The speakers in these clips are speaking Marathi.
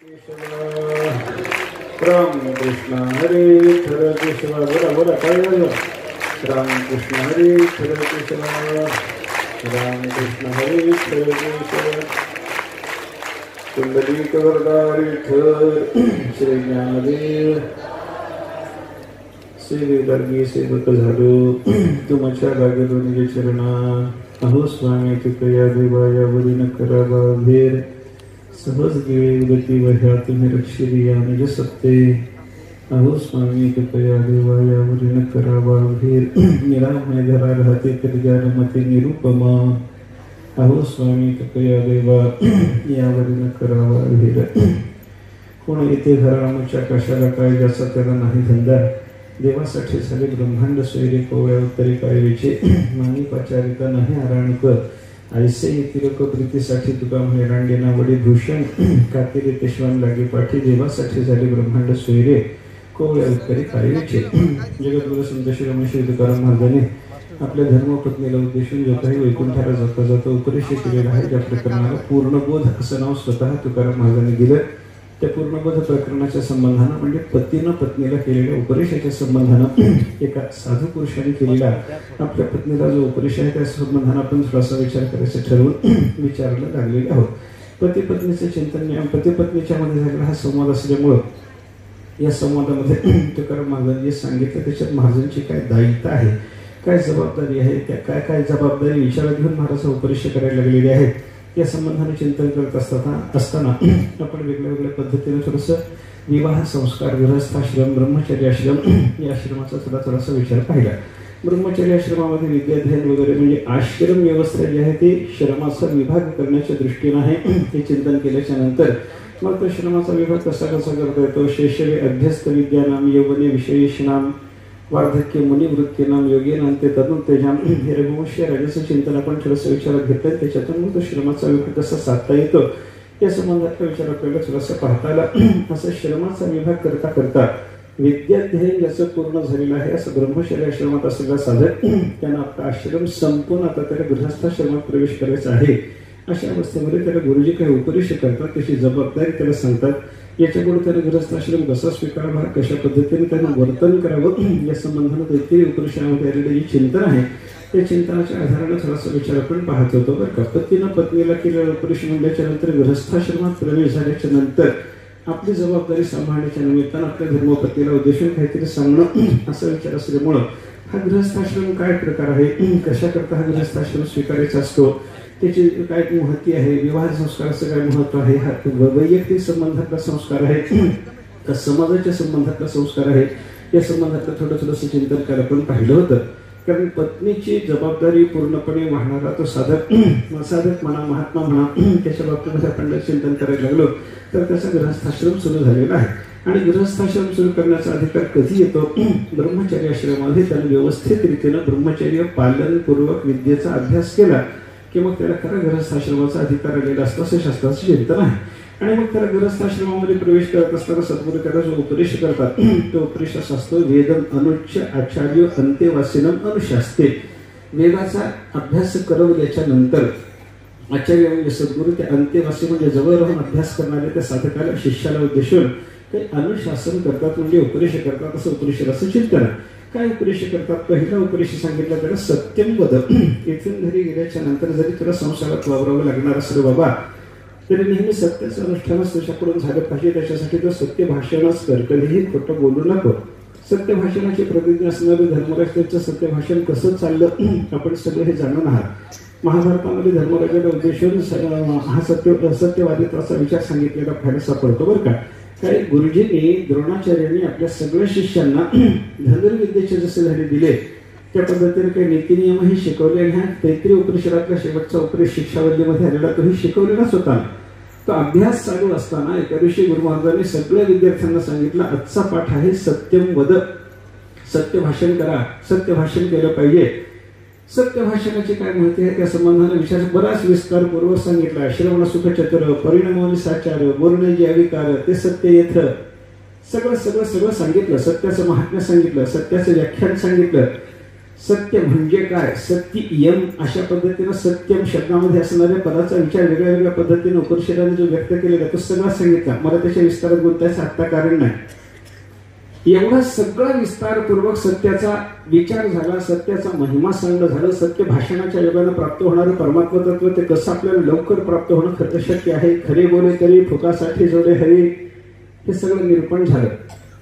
राम कृष्ण हरे हरे केशव बोला बोला काय झालं राम कृष्ण हरे हरे केशव राम कृष्ण हरे हरे केशव कुंडलिक वरदारी थर श्री ज्ञानदेव सेवेदारगी सेवक झालो तुमच्या भाग्यदोनी चरणा अहो स्वामी कृपया देवा यावरी न करावा भेर सहज गिळे गती वह्या तुम्ही रक्षिरिया निज सत्ते अहो स्वामी कृपया देवा यावरी न करावा भेर निरामय धरा राहते तर्या रमते निरुपमा अहो स्वामी कृपया देवा यावरी न करावा भेर कोण येथे घरामुच्या कशाला काय ज्याचा त्याला नाही धंदा देवासाठी झाले ब्रह्मांड सोयरे कोवळ्या उत्तरे कायवेचे मानी पाचारिता नाही आराणिक ऐसे तिरक प्रीतीसाठी तुका हेरांडेना वडे भूषण कातिरे पेशवान लागे पाठी देवासाठी झाले ब्रह्मांड सोयरे कोवळ्या उत्तरे कायवेचे जगद्गुरु संत श्री रमेश तुकाराम महाराजांनी आपल्या धर्मपत्नीला उद्देशून जो काही वैकुंठाला जाता जाता उपदेश केलेला आहे त्या प्रकरणाला पूर्णबोध असं नाव स्वतः तुकाराम महाराजांनी दिलं त्या पूर्णबोध प्रकरणाच्या संबंधानं म्हणजे पतीनं पत्नीला केलेल्या उपदेशाच्या संबंधानं एका साधू पुरुषाने केलेला आपल्या पत्नीला जो उपदेश आहे त्या संबंधानं आपण थोडासा विचार करायचा ठरवून विचारायला लागलेले आहोत पती पत्नीचे चिंतन पती पत्नीच्या मध्ये झालेला हा संवाद असल्यामुळं या संवादामध्ये तुकाराम महाराजांनी सांगितलं त्याच्यात महाराजांची काय दायित्व आहे काय जबाबदारी आहे त्या काय काय जबाबदारी विचारात घेऊन महाराज उपदेश करायला लागलेले आहेत या संबंधाने चिंतन करत असताना आपण वेगळ्या वेगळ्या पद्धतीने थोडंसं विवाह संस्कार गृहस्थाश्रम ब्रह्मचर्य आश्रम या आश्रमाचा थोडासा विचार पाहिला ब्रह्मचर्य आश्रमामध्ये विद्याध्ययन वगैरे म्हणजे आश्रम व्यवस्था जी आहे ती श्रमाचा विभाग करण्याच्या दृष्टीने आहे हे चिंतन केल्याच्या नंतर मग तो श्रमाचा विभाग कसा करता येतो शैशवे अभ्यस्त विद्यानाम यौवने विषयेषणाम वार्धक्य मुनिवृत्तीनाम योगेनाम ते तनुतेजाम हे रघुवंशीय राजाचं चिंतन आपण थोडंसं विचारात घेतलं त्याच्यातून मग तो श्रमाचा विभाग कसा साधता येतो या संबंधातला विचार आपल्याला थोडासा पाहता आला असं श्रमाचा विभाग करता करता विद्याध्ययन ज्याचं पूर्ण झालेलं आहे असं ब्रह्मचर्य आश्रमात असलेला साधक त्यांना आपला आश्रम संपून आता त्याला गृहस्थाश्रमात प्रवेश करायचा आहे अशा अवस्थेमध्ये त्याला गुरुजी काही उपदेश करतात त्याची जबाबदारी त्याला सांगतात याच्यापुढे त्याने गृहस्थाश्रम कसा स्वीकारावा कशा पद्धतीने त्यांना वर्तन करावं या संबंधाने दैत्य उपदेशामध्ये आलेले जे चिंतन आहे त्या चिंतनाच्या आधाराने थोडासा विचार आपण पाहत होतो बरं का पतीनं पत्नीला केलेला उपदेश म्हणल्याच्या नंतर गृहस्थाश्रमात प्रवेश झाल्याच्या नंतर आपली जबाबदारी सांभाळण्याच्या निमित्तानं आपल्या धर्मपत्नीला उद्देशून काहीतरी सांगणं असा विचार असल्यामुळं हा गृहस्थाश्रम काय प्रकार आहे कशा करता हा गृहस्थाश्रम स्वीकारायचा असतो त्याची काय महत्त्व आहे विवाह संस्काराचं काय महत्व आहे हा वैयक्तिक संबंधातला संस्कार आहे का समाजाच्या संबंधातला संस्कार आहे या संबंधातलं थोडंसं चिंतन करायला आपण पाहिलं होतं कारण पत्नीची जबाबदारी पूर्णपणे वाहणारा तो साधक म्हणा महात्मा म्हणा त्याच्या बाबतीमध्ये आपण चिंतन करायला लागलो तर त्याचा गृहस्थाश्रम सुरू झालेला आहे आणि गृहस्थाश्रम सुरू करण्याचा अधिकार कधी येतो ब्रह्मचर्य आश्रमामध्ये त्याने व्यवस्थित रीतीनं ब्रह्मचर्य पालनपूर्वक विद्येचा अभ्यास केला की मग त्याला खरं गृहस्थाश्रमाचा अधिकार आलेला असतो असं शास्त्राचं चिंतन आहे आणि मग त्याला गृहस्थाश्रमामध्ये प्रवेश करत असताना सद्गुरू त्याला जो उपदेश करतात तो उपदेश असा असतो वेदम अनुच्च आचार्य अंतेवासिनम अनुशास्ते वेदाचा अभ्यास करवल्याच्या नंतर आचार्य म्हणजे सद्गुरू ते अंतेवासी म्हणजे जवळ राहून अभ्यास करणारे त्या साधकाला शिष्याला उद्देशून ते अनुशासन करतात म्हणजे उपदेश करतात असं उपदेशाचं चिंतन आहे काय उपदेश करतात पहिला उपदेश सांगितलं त्याला सत्यम वद इथून घरी गेल्याच्या नंतर जरी तुला संसारात वावरावं लागणार असेल बाबा तरी नेहमी सत्याचं अनुष्ठानच तुझ्याकडून झालं पाहिजे त्याच्यासाठी तो सत्य भाषणच कर कधीही खोटं बोलू नको सत्य भाषणाची प्रतिज्ञा असणारे धर्मराज त्यांचं सत्य भाषण कसं चाललं आपण सगळं हे जाणून आहात महाभारतामध्ये धर्मराजाला उद्देशून हा सत्यवादित्वाचा विचार सांगितलेला फायदा सापडतो बरं का काही गुरुजींनी द्रोणाचार्यांनी आपल्या सगळ्या शिष्यांना धनुर्विद्येचे जसे धडे दिले त्या पद्धतीने काही नीतिनियमही शिकवले आणि ह्या तैत्रीय उपनिषदातला शेवटचा उपदेश शिक्षावल्लीमध्ये आलेला तोही शिकवलेलाच होता तो अभ्यास चालू असताना एका दिवशी गुरु महाराजांनी सगळ्या विद्यार्थ्यांना सांगितलं आजचा पाठ आहे सत्यम वद सत्य भाषण करा सत्य भाषण केलं पाहिजे सत्य भाषणाची काय माहिती आहे त्या संबंधाने विचार बराच विस्तारपूर्वक सांगितला श्रवण सुख चतुर परिणाम साचार बोलणे जे अविकार ते सत्य येथ सगळं सांगितलं सत्याचं महात्म्य सांगितलं सत्याचं व्याख्यान सांगितलं सत्य म्हणजे काय, सत्यम अशा पद्धतीनं सत्यम शब्दामध्ये असणाऱ्या पदाचा विचार वेगळ्या वेगळ्या पद्धतीने उपनिषदाने जो व्यक्त केलेला तो सगळा सांगितला. मला त्याच्या विस्तारात गुंतायचं आत्ता कारण नाही. एवढा सगळा विस्तारपूर्वक सत्याचा विचार झाला, सत्याचा महिमा सांगणं झालं, सत्य भाषणाच्या योगानं प्राप्त होणारं परमात्म तत्व ते कसं आपल्याला लवकर प्राप्त होणं खरं शक्य आहे. खरे बोले तरी फुकासाठी जोडे हरी, हे सगळं निरूपण झालं.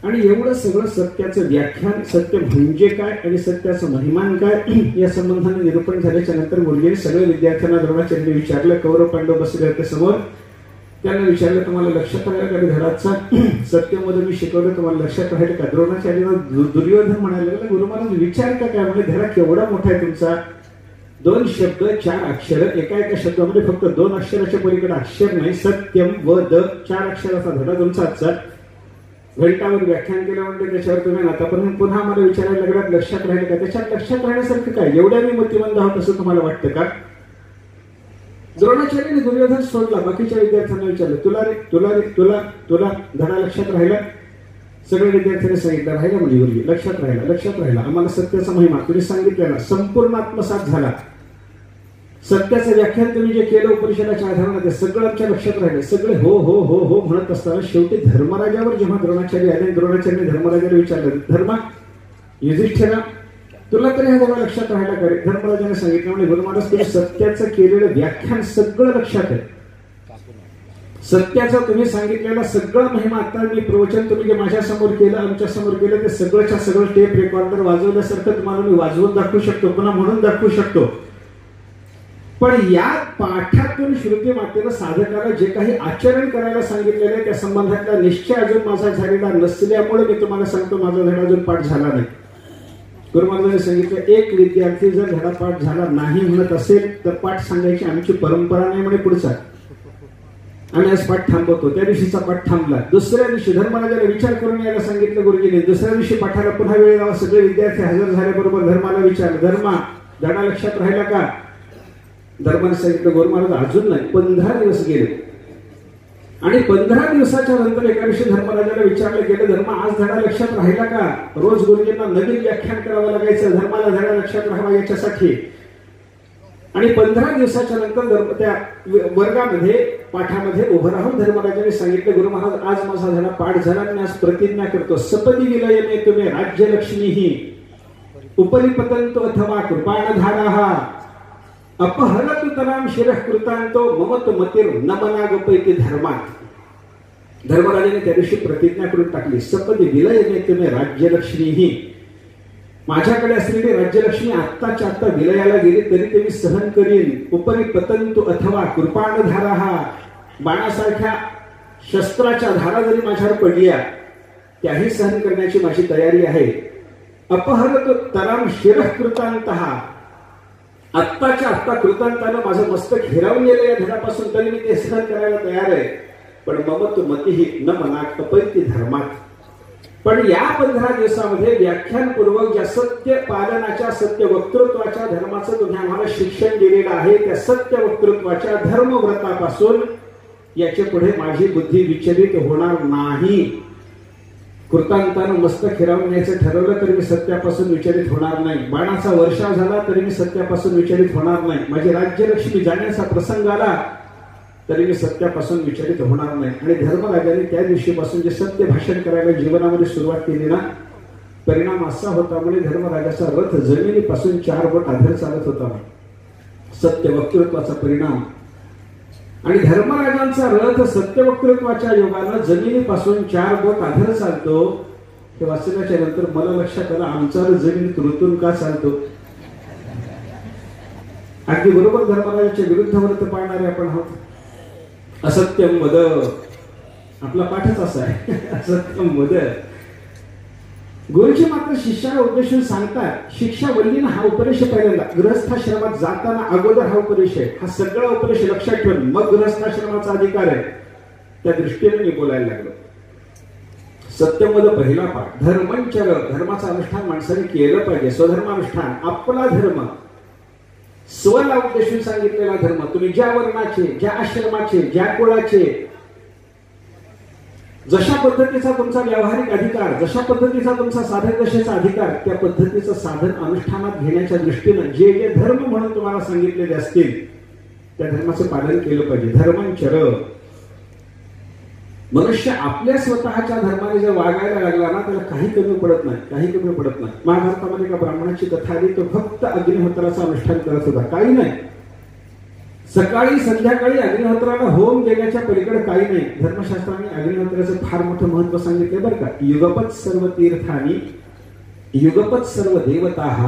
आणि एवढं सगळं सत्याचं व्याख्यान, सत्य म्हणजे काय आणि सत्याचं महिमान काय या संबंधाने निरूपण झाल्याच्या नंतर मुलगीने सगळ्या विद्यार्थ्यांना द्रोणाचार्यांनी विचारलं. कौरव पांडव बसले होते समोर. त्यांना विचारलं तुम्हाला लक्षात राहिलं का घराचा सत्यमध्ये मी शिकवलं तुम्हाला लक्षात राहिलं का. द्रोणाचार्यांना दुर्योधन म्हणायला लागला गुरु महाराज विचार का काय. म्हणजे धडा केवढा मोठा आहे तुमचा. 2 शब्द 4 अक्षर, एका शब्दामध्ये फक्त 2 अक्षराच्या पलीकडे अक्षर नाही. सत्यम व द 4 अक्षराचा धडा तुमचा आजचा. घंटावर व्याख्यान केलं म्हणजे त्याच्यावर तुम्ही आतापर्यंत पुन्हा मला विचारायला लागलात लक्षात राहिलं का. त्याच्यात लक्षात राहण्यासारखं काय. एवढ्या मी मतिमंद आहोत असं तुम्हाला वाटतं का. द्रोणाचार्याने दुर्योधन सोडला. बाकीच्या विद्यार्थ्यांना विचारलं तुला रे तुला रे तुला तुला धडा लक्षात राहिला. सगळ्या विद्यार्थ्यांनी सांगितलं राहिला म्हणजे मुलगी लक्षात राहिला लक्षात राहिला. आम्हाला सत्याचा महिमा तुम्ही सांगितलेला संपूर्ण आत्मसात झाला. सत्याचं व्याख्यान तुम्ही जे केलं उपनिषदाच्या आधाराने ते सगळं आमच्या लक्षात राहिलं. सगळे हो हो हो हो म्हणत असताना शेवटी धर्मराजावर जेव्हा द्रोणाचार्य आले, द्रोणाचार्यांनी धर्मराजाला विचारलं धर्मा युधिष्ठिरा तुला तरी हा धर्म लक्षात राहिला का रे. धर्मराजाने सांगितलं म्हणजे गुरु महाराज तुम्ही सत्याचं केलेलं व्याख्यान सगळं लक्षात आहे. सत्याचं तुम्ही सांगितलेला सगळा महिमा आता मी प्रवचन तुम्ही जे माझ्या समोर केलं आमच्या समोर केलं ते सगळंच्या सगळं टेप रेकॉर्डर वाजवल्यासारखं तुम्हाला मी वाजवून दाखवू शकतो, पुन्हा म्हणून दाखवू शकतो. पण या पाठातून श्रुती मातेनं साधकाला जे काही आचरण करायला सांगितलेलं आहे त्या संबंधातला निश्चय अजून माझा झालेला नसल्यामुळे मी तुम्हाला सांगतो माझा धडा अजून पाठ झाला नाही. गुरु महाराजांनी सांगितलं एक विद्यार्थी जर धडा पाठ झाला नाही म्हणत असेल तर पाठ सांगायची आमची परंपरा नाही म्हणे. पुढचा आम्ही आज पाठ थांबवतो. त्या दिवशीचा पाठ थांबला. दुसऱ्या दिवशी धर्मराजाला विचार करून यायला सांगितलं गुरुजीने. दुसऱ्या दिवशी पाठाला पुन्हा वेळ लावा. सगळे विद्यार्थी हजर झाल्याबरोबर धर्माला विचारलं धर्मा धडा लक्षात राहिला का. धर्माने सांगितलं गुरु महाराज अजून नाही. 15 दिवस गेले आणि 15 दिवसाच्या नंतर एका दिवशी धर्मराजाला विचारलं गेलं धर्मा आज धडा लक्षात राहिला का. रोज गुरुजींना नवीन व्याख्यान करावं लागायचं धर्माला धडा लक्षात राहावा याच्यासाठी. आणि 15 दिवसाच्या नंतर त्या वर्गामध्ये पाठामध्ये उभं राहून धर्मराजाने सांगितलं गुरु महाराज आज माझा धडा पाठ झाला. मी आज प्रतिज्ञा करतो सपदी विलयने तुम्ही राज्यलक्ष्मी ही उपरिपतंतो अथवा कृपाणधारा अपहरतु तराम शिरः कृतांतो ममत मतिर नमनागपैकी धर्मात. धर्मराजाने त्या दिवशी प्रतिज्ञा करून टाकली सपदी विलयने तुम्ही राज्यलक्ष्मी ही माझ्याकडे असलेली राज्यलक्ष्मी आत्ताच्या आत्ता विलयाला गेली तरी ते मी सहन करीन. उपरिपतंतो अथवा कृपाणधारा बाणासारख्या शस्त्राच्या धारा जरी माझ्यावर पडल्या त्याही सहन करण्याची माझी तयारी आहे. अपहरतु तराम शिरः कृतांतः आत्ताच्या आत्ता कृतांतानं माझं मस्तक हिरावून गेलं या धडापासून तरी मी ते सहन करायला तयार आहे. पण ममत मतीही न मनात अपैती धर्मात. पण या 15 दिवसामध्ये व्याख्यानपूर्वक ज्या सत्य पालनाच्या सत्य वक्तृत्वाच्या धर्माचं तुम्ही आम्हाला शिक्षण दिलेलं आहे त्या सत्य वक्तृत्वाच्या धर्मव्रतापासून याच्या पुढे माझी बुद्धी विचलित होणार नाही. कृतांतानं मस्तक हिरावून न्यायचं ठरवलं तरी मी सत्यापासून विचलित होणार नाही. बाणाचा वर्षाव झाला तरी मी सत्यापासून विचलित होणार नाही. माझी राज्यलक्ष्मी जाण्याचा प्रसंग आला तरी मी सत्यापासून विचलित होणार नाही. आणि धर्मराजाने त्या दिवशीपासून जे सत्य भाषण करायला जीवनामध्ये सुरुवात केली ना परिणाम असा होता म्हणजे धर्मराजाचा रथ जमिनीपासून 4 बोट आधार चालत होता. सत्य वक्तृत्वाचा परिणाम. आणि धर्मराजांचा रथ सत्य वक्तृत्वाच्या योगानं जमिनीपासून 4 बोट आधार चालतो हे वाचल्याच्या नंतर मला लक्षात आलं आमचा जमिनीत ऋतून का चालतो. अगदी बरोबर धर्मराजाच्या विरुद्ध व्रत पाळणारे आपण आहोत. असत्यम वद आपला पाठच असा आहे. असत्यम वद. गुरुजी मात्र शिष्याला उद्देशून सांगतात शिक्षा वल्लीनं हा उपदेश पहिल्यांदा गृहस्थाश्रमात जाताना अगोदर हा उपदेश आहे. हा सगळा उपदेश लक्षात ठेवून मग गृहस्थाश्रमाचा अधिकार आहे त्या दृष्टीने मी बोलायला लागलो. सत्यमद पहिला पाठ धर्मंचर धर्माचं अनुष्ठान माणसाने केलं पाहिजे. स्वधर्मानुष्ठान आपला धर्म स्वला उद्देशून सांगितलेला धर्म. तुम्ही ज्या वर्णाचे ज्या आश्रमाचे ज्या कुळाचे जशा पद्धतीचा तुमचा व्यावहारिक अधिकार, जशा पद्धतीचा तुमचा साधन दशेचा अधिकार, त्या पद्धतीचं साधन अनुष्ठानात घेण्याच्या दृष्टीनं जे जे धर्म म्हणून तुम्हाला सांगितलेले असतील त्या धर्माचं पालन केलं पाहिजे. धर्मांचर. मनुष्य आपल्या स्वतःच्या धर्माने जर वागायला लागला ना त्याला काही कमी पडत नाही, काही कमी पडत नाही. महाभारतामध्ये एका ब्राह्मणाची कथा आली, तो फक्त अग्निहोत्राचं अनुष्ठान करत होता, काही नाही. सकाळी संध्याकाळी अग्निहोत्राला होम देण्याच्या पलीकडे काही नाही. धर्मशास्त्राने अग्निहोत्राचं फार मोठं महत्व सांगितलं बरं का. युगपत सर्व तीर्थानी युगपत सर्व देवताः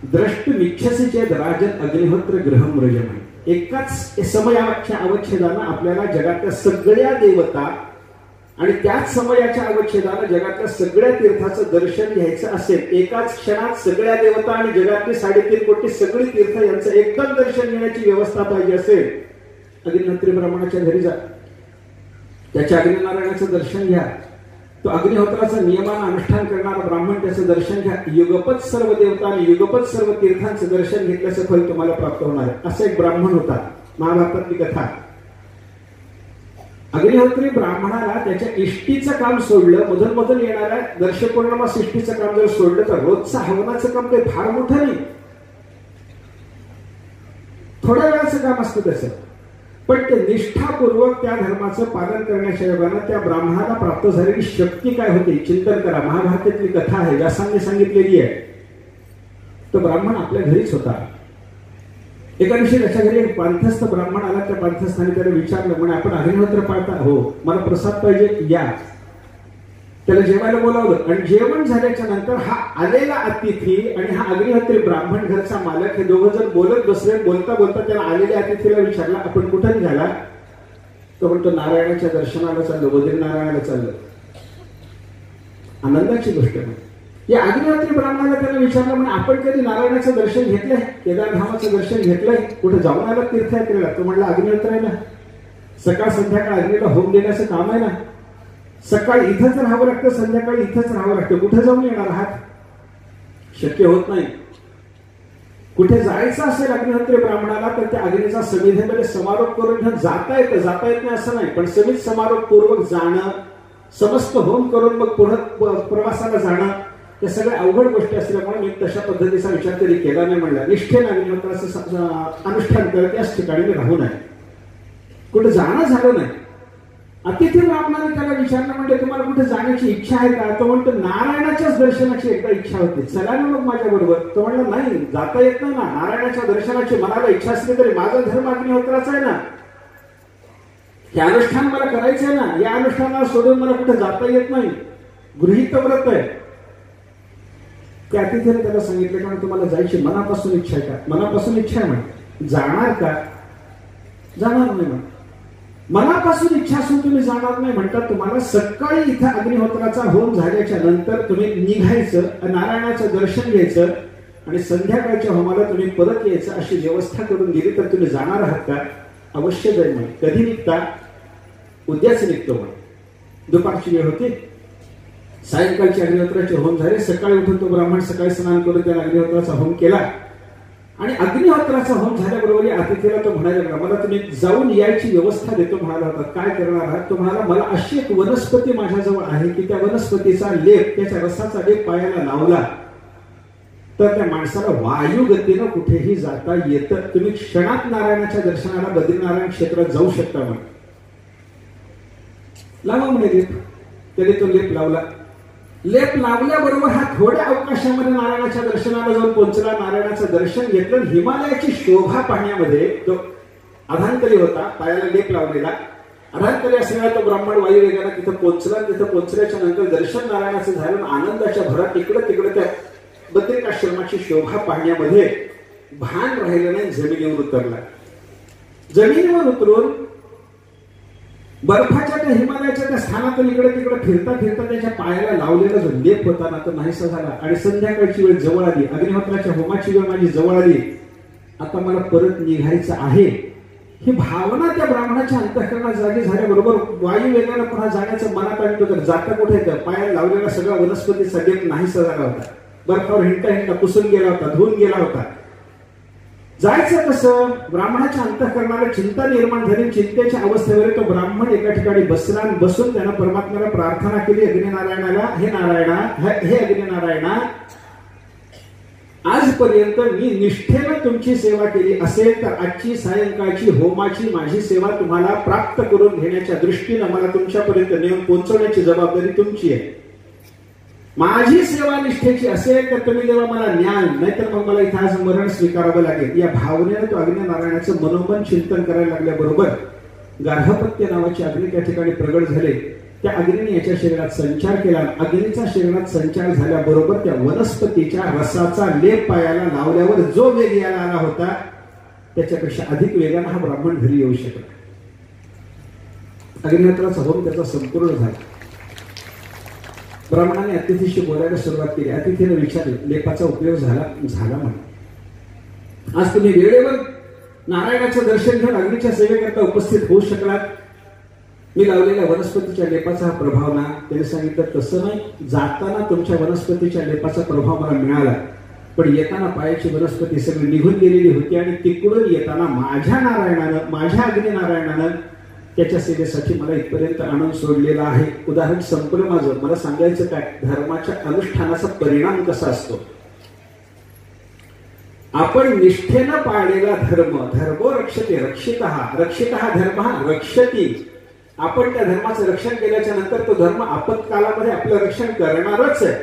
द्रष्टुमिच्छसि चेद राजन अग्निहोत्र गृहं व्रजमहि. एकाच समयाच्या अवच्छेदानं आपल्याला जगातल्या सगळ्या देवता आणि त्याच समयाच्या अवच्छेदानं जगातल्या सगळ्या तीर्थाचं दर्शन घ्यायचं असेल, एकाच क्षणात सगळ्या देवता आणि जगातली 3.5 कोटी सगळी तीर्थ यांचं एकदम दर्शन घेण्याची व्यवस्था पाहिजे असेल, अग्निहोत्री ब्राह्मणाच्या घरी जा, त्याच्या अग्निनारायणाचं दर्शन घ्या. तो अग्निहोत्राचं नियमानं अनुष्ठान करणारा ब्राह्मण त्याचं दर्शन घ्या. युगपत सर्व देवता आणि युगपत सर्व तीर्थांचं दर्शन घेतल्याचं फल तुम्हाला प्राप्त होणार आहे. असा एक ब्राह्मण होता. महाभारतातली कथा. अग्निहोत्री ब्राह्मणाला त्याच्या इष्टीचं काम सोडलं, मधून मधून येणाऱ्या दर्शपौर्णिमा इष्टीचं काम जर सोडलं तर रोजचं हवनाचं काम काही फार मोठं नाही, थोड्या वेळाचं काम असतं त्याचं. पण ते निष्ठापूर्वक त्या धर्माचं पालन करण्याच्या योगानं त्या ब्राह्मणाला प्राप्त झालेली शक्ती काय होती चिंतन करा. महाभारतातली कथा आहे, व्यासांनी सांगितलेली आहे. तो ब्राह्मण आपल्या घरीच होता. एका दिवशी त्याच्या घरी एक पांथस्थ ब्राह्मण आला. त्या पांथस्थानी त्याला विचारलं, म्हणे आपण अग्निहोत्र पाळता? हो. मला प्रसाद पाहिजे, या. त्याला जेवायला बोलावलं आणि जेवण झाल्याच्या नंतर हा आलेला अतिथी आणि हा अग्निहोत्री ब्राह्मण घरचा मालक हे दोघं जण बोलत बसले. बोलता बोलता त्याला आलेल्या अतिथीला विचारला, आपण कुठे निघाला? तो म्हणतो, नारायणाच्या दर्शनाला चाललो, बद्रीनारायणाला चाललो. आनंदाची गोष्ट नाही. या अग्निहोत्री ब्राह्मणाला त्याला विचारलं, म्हणे आपण कधी नारायणाचं दर्शन घेतलंय? केदारधामाचं दर्शन घेतलंय? कुठे जाऊन आला तीर्थयात्रेला? तो म्हणला, अग्निहोत्र आहे ना, सकाळ संध्याकाळ अग्नीला होम देण्याचं काम आहे ना, सकाळी इथंच राहावं लागतं, संध्याकाळी इथंच राहावं लागतं, कुठे जाऊन येणार आहात? शक्य होत नाही. कुठे जायचं असेल अग्निहोत्री ब्राह्मणाला तर त्या अग्नीचा समिधेमध्ये समारोप करून घेऊन जाता येत नाही असं नाही, पण समित समारोप पूर्वक जाणं, समस्त होम करून मग पुढे प्रवासाला जाणं, या सगळ्या अवघड गोष्टी असल्यामुळे मी तशा पद्धतीचा विचार कधी केला नाही. म्हणला, निष्ठेने अग्निहोत्राचं अनुष्ठान करत त्याच ठिकाणी मी राहू नये, कुठे जाणं झालं नाही. अतिथी ब्राह्मणाने त्याला विचारलं, म्हणजे तुम्हाला कुठे जाण्याची इच्छा आहे का? तो म्हणतो, नारायणाच्याच दर्शनाची एकदा इच्छा होती, चला ना मग माझ्या बरोबर. तो म्हणला, नाही, जाता येत नाही ना, नारायणाच्या दर्शनाची मनाला इच्छा असली तरी माझा धर्म अग्निहोत्राचा आहे ना, हे अनुष्ठान मला करायचं आहे ना, या अनुष्ठानाला सोडून मला कुठे जाता येत नाही, गृहीत व्रत आहे. त्या अतिथीने त्याला सांगितलं, कारण तुम्हाला जायची मनापासून इच्छा आहे का? मनापासून इच्छा आहे म्हणे. जाणार का? जाणार नाही म्हणे. मनापासून इच्छा असून तुम्ही जाणार नाही म्हणतात. तुम्हाला सकाळी इथं अग्निहोत्राचा होम झाल्याच्या नंतर तुम्ही निघायचं, नारायणाचं दर्शन घ्यायचं आणि संध्याकाळच्या होमाला तुम्ही परत यायचं, अशी व्यवस्था करून गेली तर तुम्ही जाणार आहात का? अवश्य जाईल म्हणे. कधी निघता? उद्याच निघतो म्हणे. दुपारची वेळ होती, सायंकाळची अग्निहोत्राचे होम झाले. सकाळी उठून तो ब्राह्मण सकाळी स्नान करून त्याला अग्निहोत्राचा होम केला आणि अग्निहोत्राचा होम झाल्याबरोबर या अतिथीला तो म्हणायला लागला, मला तुम्ही जाऊन यायची व्यवस्था देतो म्हणाला होता. काय करणार आहात? तो म्हणाला, मला अशी एक वनस्पती माझ्याजवळ आहे की त्या वनस्पतीचा लेप, त्याच्या रसाचा लेप पायाला लावला तर त्या माणसाला वायू गतीनं कुठेही जाता येतं. तुम्ही क्षणात नारायणाच्या दर्शनाला बद्रीनारायण क्षेत्रात जाऊ शकता म्हणे. लावा म्हणे लेप. त्याने तो लेप लावला. लेप लावल्याबरोबर हा थोड्या अवकाशामध्ये नारायणाच्या दर्शनाला जाऊन पोहोचला. नारायणाचं दर्शन घेतलं. हिमालयाची शोभा पाहण्यामध्ये तो अधांतरी होता, पायाला लेप लावलेला. अधांतरी असलेला तो ब्राह्मण वायू वेगाने तिथं पोहोचला. तिथं पोहोचल्याच्या नंतर दर्शन नारायणाचं झालं. आनंदाच्या भरात इकडं तिकडं त्या बद्रिकाश्रमाची शोभा पाहण्यामध्ये भान राहिलं नाही. जमिनीवर उतरला. जमिनीवर उतरून बर्फाच्या त्या हिमालयाच्या त्या स्थानातून इकडे तिकडे फिरता फिरता त्याच्या पायाला लावलेला जो लेप होता ना तो नाहीसा झाला. आणि संध्याकाळची वेळ जवळ आली. अग्निहोत्राच्या होमाची वेळ माझी जवळ आली. आता मला परत निघायचं आहे. ही भावना त्या ब्राह्मणाच्या अंतःकरणात जागी झाल्याबरोबर वायू वेगानं पुन्हा जाण्याचं मनात आणतो. तर जाता कुठे येतं? पायाला लावलेला सगळा वनस्पतीचा लेप नाहीसा झाला होता. बर्फावर हिंडता हिंडता पुसून गेला होता, धुवून गेला होता. जायचं कसं? ब्राह्मणाच्या अंतःकरणाला चिंता निर्माण झाली. चिंतेच्या अवस्थेवर तो ब्राह्मण एका ठिकाणी बसला आणि बसून त्यानं परमात्म्याला प्रार्थना केली, अग्निनारायणाला, हे नारायणा, हे अग्निनारायणा, आजपर्यंत मी निष्ठेनं तुमची सेवा केली असेल तर आजची सायंकाळची होमाची माझी सेवा तुम्हाला प्राप्त करून घेण्याच्या दृष्टीनं मला तुमच्यापर्यंत नेऊन पोहोचवण्याची जबाबदारी तुमची आहे. माझी सेवा निष्ठेची असेल तर तुम्ही देवा मला न्याय, नाहीतर मग मला इथं आज मरण स्वीकारावं लागेल. या भावनेनं तो अग्निनारायणाचं मनोमन चिंतन करायला लागल्याबरोबर गार्हपत्य नावाची अग्नी त्या ठिकाणी प्रगट झाले. त्या अग्नीने याच्या शरीरात संचार केला. अग्नीचा शरीरात संचार झाल्याबरोबर त्या वनस्पतीच्या रसाचा लेप पायाला लावल्यावर जो वेग यायला आला होता त्याच्यापेक्षा अधिक वेगाने हा ब्राह्मण घरी येऊ शकला. अग्निहोत्राचा होम त्याचा संपूर्ण झाला. ब्राह्मणाने अतिथीशी बोलायला सुरुवात केली. अतिथीने विचारले, लेपाचा उपयोग झाला म्हणून आज तुम्ही वेळेवर नारायणाचं दर्शन घेऊन अग्नीच्या सेवेकरता उपस्थित होऊ शकलात. मी लावलेल्या वनस्पतीच्या लेपाचा हा प्रभाव ना? त्याने सांगितलं, तसं नाही, जाताना तुमच्या वनस्पतीच्या लेपाचा प्रभाव मला मिळाला, पण येताना पायाची वनस्पती सगळी निघून गेलेली होती आणि तिकडून येताना माझ्या नारायणानं, माझ्या अग्निनारायणानं त्याच्या सेवेसाठी मला इथपर्यंत आणून सोडलेला आहे. उदाहरण संपलं माझं. मला सांगायचं काय? धर्माच्या अनुष्ठानाचा परिणाम कसा असतो? आपण निष्ठेनं पाळलेला धर्म, धर्मो रक्षते रक्षितः, रक्षितः धर्मः रक्षति. आपण त्या धर्माचं रक्षण केल्याच्या नंतर तो धर्म आपत्कालामध्ये आपलं रक्षण करणारच आहे.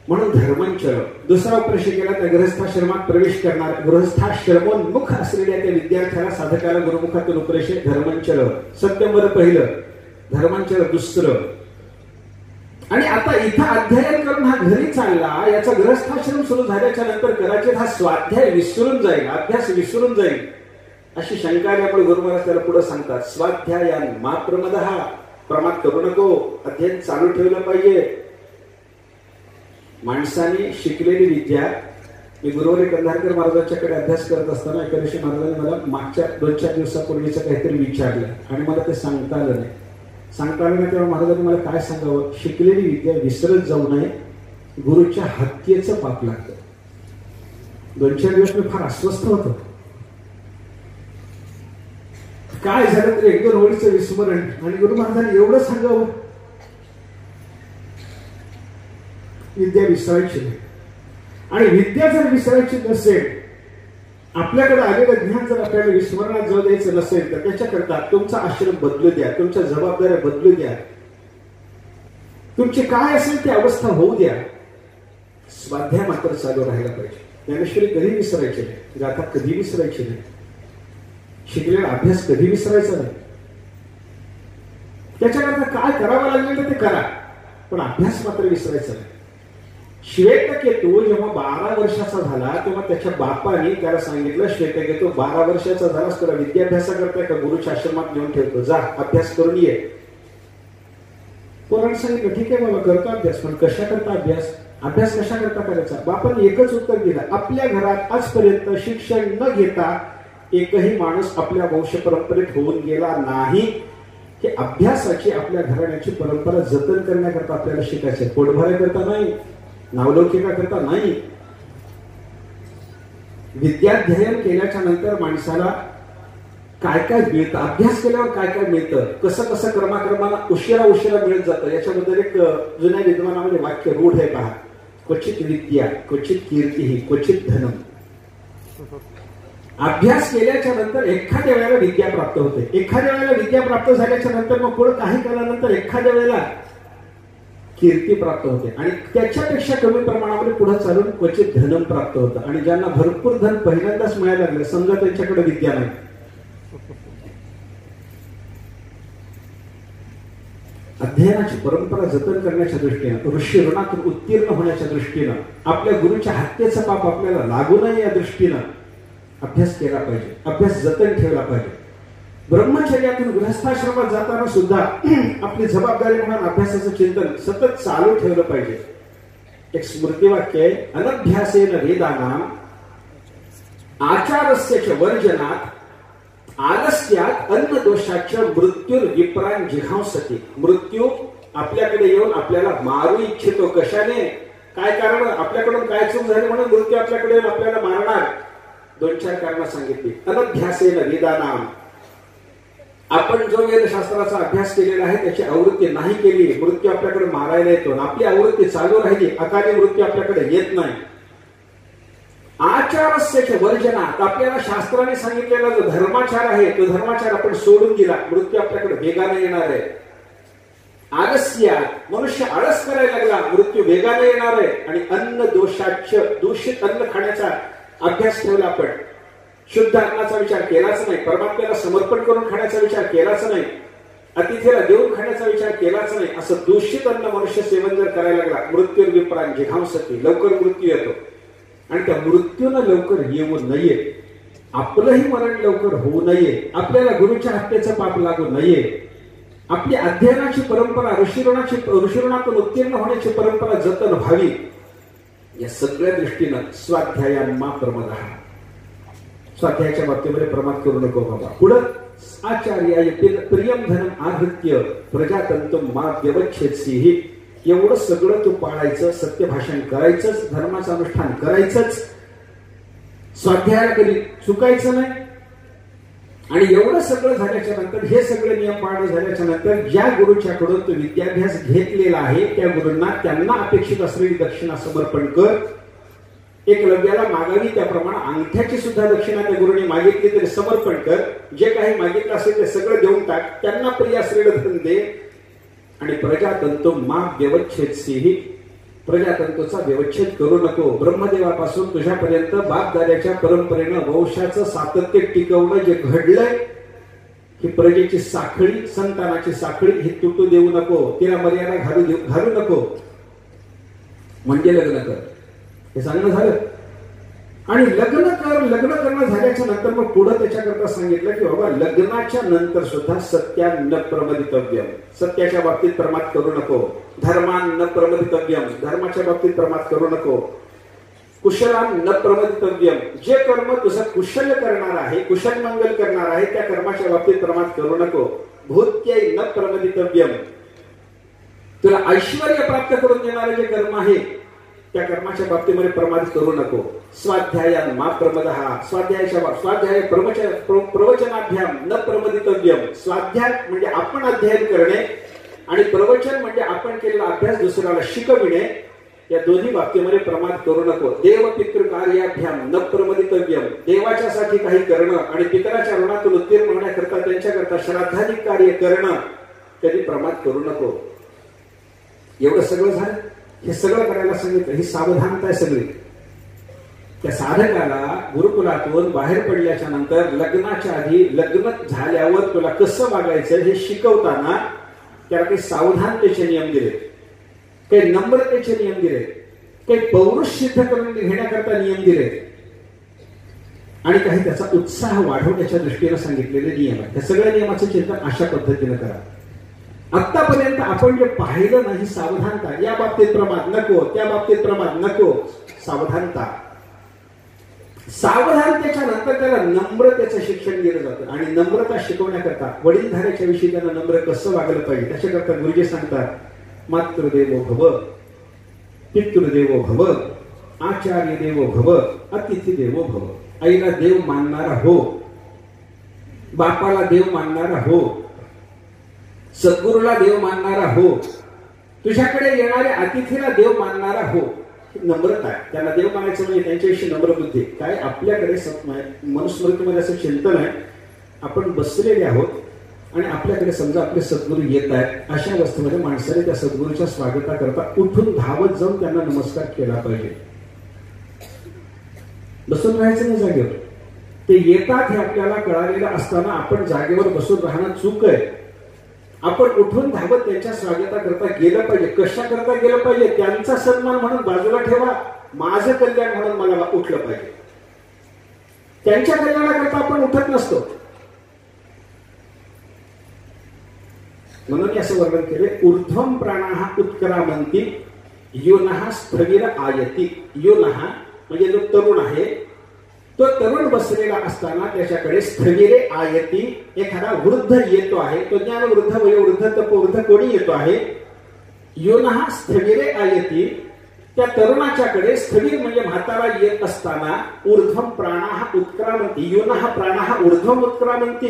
म्हणून धर्मांचर. दुसरा प्रश्न केला त्या गृहस्थाश्रमात प्रवेश करणार, गृहस्थाश्रमोन्मुख असलेल्या त्या विद्यार्थ्याला, साधकाला गुरुमुखातून उपदेश धर्मांचर. सत्यंवर पहिलं, धर्मांचर दुसरं. आणि आता इथं अध्ययन करून हा घरी चालला, याचा गृहस्थाश्रम सुरू झाल्याच्या नंतर कदाचित हा स्वाध्याय विसरून जाईल, अभ्यास विसरून जाईल अशी शंका आल्यामुळे गुरु महाराज त्याला पुढे सांगतात, स्वाध्यायान मा प्रमदः, प्रमाद करू नको, अध्ययन चालू ठेवलं पाहिजे. माणसाने शिकलेली विद्या. मी गुरुवारी कंधारकर महाराजांच्याकडे अभ्यास करत असताना एकादशी महाराजांनी मला मागच्या 2-4 दिवसापूर्वीचं काहीतरी विचारलं आणि मला ते सांगता आलं नाही. तेव्हा महाराजांनी मला काय सांगावं? शिकलेली विद्या विसरत जाऊ नये, गुरुच्या हत्येचं पाप लागतं. 2-4 दिवस मी फार अस्वस्थ होतो. काय झालं तरी 1-2 ओळीचं विस्मरण, आणि गुरु महाराजांनी एवढं सांगावं, विद्या विसरायची नाही. आणि विद्या जर विसरायची नसेल, आपल्याकडे आलेलं ज्ञान जर आपल्याला विस्मरणात जाऊ द्यायचं नसेल, तर त्याच्याकरता तुमचा आश्रम बदलू द्या, तुमच्या जबाबदाऱ्या बदलू द्या, तुमची काय असेल ती अवस्था होऊ द्या. स्वाध्याय मात्र चालू राहायला पाहिजे. ज्ञानेश्वरी कधी विसरायची नाही, गाथा कधी विसरायची नाही, शिकलेला अभ्यास कधी विसरायचा नाही. त्याच्याकरता काय करावं लागेल तर ते करा, पण अभ्यास मात्र विसरायचा नाही. श्वेतकेतू जेव्हा 12 वर्षाचा झाला तेव्हा त्याच्या बापाने त्याला सांगितलं, श्वेतकेतू 12 वर्षाचा झालास, तुला विद्याभ्यासा करताय का? गुरुच्या आश्रमात नेऊन ठेवतो, जा अभ्यास करून ये. पोरांनी सांगितलं, ठीक आहे बाबा, करतो अभ्यास, पण कशा करता अभ्यास? अभ्यास कशा करता करायचा? बापाने एकच उत्तर दिलं, आपल्या घरात आजपर्यंत शिक्षण न घेता एकही माणूस आपल्या वंश परंपरेत होऊन गेला नाही. हे अभ्यासाची, आपल्या घराण्याची परंपरा जतन करण्याकरता आपल्याला शिकायचं, पोटभराकरता नाही, नावलौकिकाकरता नाही. विद्याध्ययन केल्याच्या नंतर माणसाला काय काय मिळतं, अभ्यास केल्यावर काय काय मिळतं, कसं कसं क्रमाक्रमानं उशिरा मिळत जातं. याच्याबद्दल एक जुन्या विद्वानामध्ये वाक्य रूढ आहे पहा, क्वचित विद्या क्वचित कीर्ती क्वचित धनम. अभ्यास केल्याच्या नंतर एखाद्या वेळेला विद्या प्राप्त होते, एखाद्या वेळेला विद्या प्राप्त झाल्याच्या नंतर मग पुढे काही कालानंतर एखाद्या वेळेला कीर्ती प्राप्त होते, आणि त्याच्यापेक्षा कमी प्रमाणामध्ये पुढे चालून क्वचित धनम प्राप्त होतं. आणि ज्यांना भरपूर धन पहिल्यांदाच मिळायला लागलं, समजा त्यांच्याकडे विद्या नाही. अध्ययनाची परंपरा जतन करण्याच्या दृष्टीनं, ऋषी ऋणातून उत्तीर्ण होण्याच्या दृष्टीनं, आपल्या गुरुच्या हत्येचं पाप आपल्याला लागू नये या दृष्टीनं अभ्यास केला पाहिजे, अभ्यास जतन ठेवला पाहिजे. ब्रह्मचर्यातून गृहस्थाश्रमात जाताना सुद्धा आपली जबाबदारी म्हणून अभ्यासाचं चिंतन सतत चालू ठेवलं पाहिजे. एक स्मृतिवाक्य आहे, अनभ्यासेन वेदानां आचारस्य वर्जनात आलस्यात अन्न दोषाच्या मृत्यूर विप्रान जिघांसती. मृत्यू आपल्याकडे येऊन आपल्याला मारू इच्छितो. कशाने? काय कारण? आपल्याकडून काय चूक झाली म्हणून मृत्यू आपल्याकडे येऊन आपल्याला मारणार. 2-4 कारणं सांगितली. अनध्यासेन वेदानाम, आपण जो वेदशास्त्राचा अभ्यास केलेला आहे त्याची आवृत्ती नाही केली, मृत्यू आपल्याकडे मारायला येतो. आपली आवृत्ती चालू राहिली, अकाली मृत्यू आपल्याकडे येत नाही. आचारस्य वर्जनात, आपल्याला शास्त्राने सांगितलेला जो धर्माचार आहे तो धर्माचार आपण सोडून दिला, मृत्यू आपल्याकडे वेगाने येणार आहे. आलस्यात, मनुष्य आळस करायला लागला, मृत्यू वेगाने येणार आहे. आणि अन्न दोषाच्य, दूषित अन्न खाण्याचा अभ्यास ठेवला आपण, शुद्ध अन्नाचा विचार केलाच नाही, परमात्म्याला समर्पण करून खाण्याचा विचार केलाच नाही, अतिथीला देऊन खाण्याचा विचार केलाच नाही. असं दूषित अन्न मनुष्य सेवन जर करायला लागला, मृत्यू विप्रान जिघांसती, लवकर मृत्यू येतो. आणि त्या मृत्यूनं लवकर येऊ नये, आपलंही मरण लवकर होऊ नये, आपल्याला गुरुच्या हत्येचं पाप लागू नये, आपली अध्ययनाची परंपरा, ऋषीऋणातून उत्तीर्ण होण्याची परंपरा जतन व्हावी, या सगळ्या दृष्टीनं स्वाध्यायान्मा प्रमदः, स्वाध्यायाच्या बाबतीमध्ये प्रमाद करू नको बाबा. पुढं आचार्याय प्रियम धनम आहृत्य प्रजातंतुम मा व्यवच्छेदसी, एवढं सगळं तू पाळायचं, सत्य भाषण करायचंच, धर्माचं अनुष्ठान करायचंच, स्वाध्यायाला कधी चुकायचं नाही. आणि एवढं सगळं झाल्याच्या नंतर, हे सगळे नियम पाळणे झाल्याच्या नंतर, ज्या गुरुच्याकडून तो विद्याभ्यास घेतलेला आहे त्या गुरूंना त्यांना अपेक्षित असलेली दक्षिणा समर्पण कर. एकलव्याला मागावी त्याप्रमाणे अंगठ्याची सुद्धा दक्षिणा त्या गुरुने मागितली तरी समर्पण कर. जे काही मागितलं असेल ते सगळं देऊन टाक, त्यांना प्रिय असलेलं धन दे. आणि प्रजातंतु मा व्यवच्छेदसी, प्रजातंतूचा व्यवच्छेद करू नको. ब्रह्मदेवापासून तुझ्यापर्यंत बापदाद्याच्या परंपरेनं वंशाचं सातत्य टिकवणं जे घडलंय, ही प्रजेची साखळी, संतानाची साखळी ही तुटू देऊ नको, तिला मर्यादा घालू नको. म्हणजे लग्न कर, हे सांगणं झालं. आणि लग्न करणं झाल्याच्या नंतर मग पुढे त्याच्याकरता सांगितलं की बाबा लग्नाच्या नंतर सुद्धा सत्यान्न प्रमदितव्यम, सत्याच्या बाबतीत प्रमाद करू नको. धर्मान्न प्रमदितव्यम, धर्माच्या बाबतीत प्रमाद करू नको. कुशलान्न प्रमदितव्यम, जे कर्म तुझं कुशल करणार आहे, कुशल मंगल करणार आहे, त्या कर्माच्या बाबतीत प्रमाद करू नको. भूत्यै न प्रमदितव्यम, तुला ऐश्वर्य प्राप्त करून देणारे जे कर्म आहे त्या कर्माच्या बाबतीमध्ये प्रमाद करू नको. स्वाध्यायान मा प्रमदः, स्वाध्याय प्रवचनाभ्याम न प्रमदितव्यम. स्वाध्याय म्हणजे आपण अध्ययन करणे आणि प्रवचन म्हणजे आपण केलेला अभ्यास दुसऱ्याला शिकविणे, या दोन्ही बाबतीमध्ये प्रमाद करू नको. देव पितृ कार्याभ्याम न प्रमदितव्यम, देवाच्यासाठी काही करणं आणि पितराच्या ऋणातून उत्तीर्ण होण्याकरता त्यांच्याकरता श्राद्धाधिक कार्य करणं कधी प्रमाद करू नको. एवढं सगळं झालं, हे सगळं करायला सांगितलं. ही सावधानता आहे सगळी. त्या साधकाला गुरुकुलातून बाहेर पडल्याच्या नंतर लग्नाच्या आधी, लग्न झाल्यावर तुला कसं वागायचं हे शिकवताना त्याला काही सावधानतेचे नियम दिले, काही नम्रतेचे नियम दिले, काही पौरुष सिद्ध करून घेण्याकरता नियम दिले आणि काही त्याचा उत्साह वाढवण्याच्या दृष्टीने सांगितलेले नियम आहेत. त्या सगळ्या नियमाचं चिंतन अशा पद्धतीने करा. आतापर्यंत आपण जे पाहिलं नाही, सावधानता, या बाबतीत प्रमाद नको, त्या बाबतीत प्रमाद नको, सावधानता. सावधानतेच्या नंतर त्याला नम्रतेचं शिक्षण दिलं जातं आणि नम्रता शिकवण्याकरता वडीलधाऱ्याच्या विषयी त्यांना नम्र कसं वागलं पाहिजे त्याच्याकरता गुरुजी सांगतात मातृदेवो भव, पितृदेवो भव, आचार्य देवो भव, अतिथी देवो भव. आईला देव मानणारा हो, बापाला देव मानणारा हो, सद्गुरूला देव मानणारा हो, तुझ्याकडे येणाऱ्या अतिथीला देव मानणारा हो. नम्रता आहे, त्यांना देव मानायचं म्हणजे त्यांच्याविषयी नम्र बुद्धी. काय आपल्याकडे मनुस्मृतीमध्ये असं चिंतन आहे, आपण बसलेले आहोत आणि आपल्याकडे समजा आपले सद्गुरू येत आहेत, अशा अवस्थेमध्ये माणसाने त्या सद्गुरूच्या स्वागताकरता उठून धावत जाऊन त्यांना नमस्कार केला पाहिजे. बसून राहायचं नाही जागेवर. ते येतात हे आपल्याला कळालेलं असताना आपण जागेवर बसून राहणं चूक आहे. आपण उठून धावत त्यांच्या स्वागताकरता गेलं पाहिजे. कशा करता गेलं पाहिजे? त्यांचा सन्मान म्हणून बाजूला ठेवा, माझं कल्याण म्हणून मला उठलं पाहिजे. त्यांच्या कल्याणाकरता आपण उठत नसतो. म्हणून असं वर्णन केले, ऊर्ध्वम प्राणाः उत्क्रामन्ति योनः स्थविर आयती. योनः म्हणजे जो तरुण आहे, तो तरुण बसलेला असताना त्याच्याकडे स्थविरे आयती, एखादा वृद्ध येतो आहे, तो ज्ञान वृद्ध, वयोवृद्ध, तपोवृद्ध कोणी येतो आहे. योनः स्थविरे आयती, त्या तरुणाच्याकडे स्थविर म्हणजे म्हातारा येत असताना ऊर्ध्वम प्राणाः उत्क्रामंती युनः प्राणाः ऊर्ध्वम उत्क्रामंती.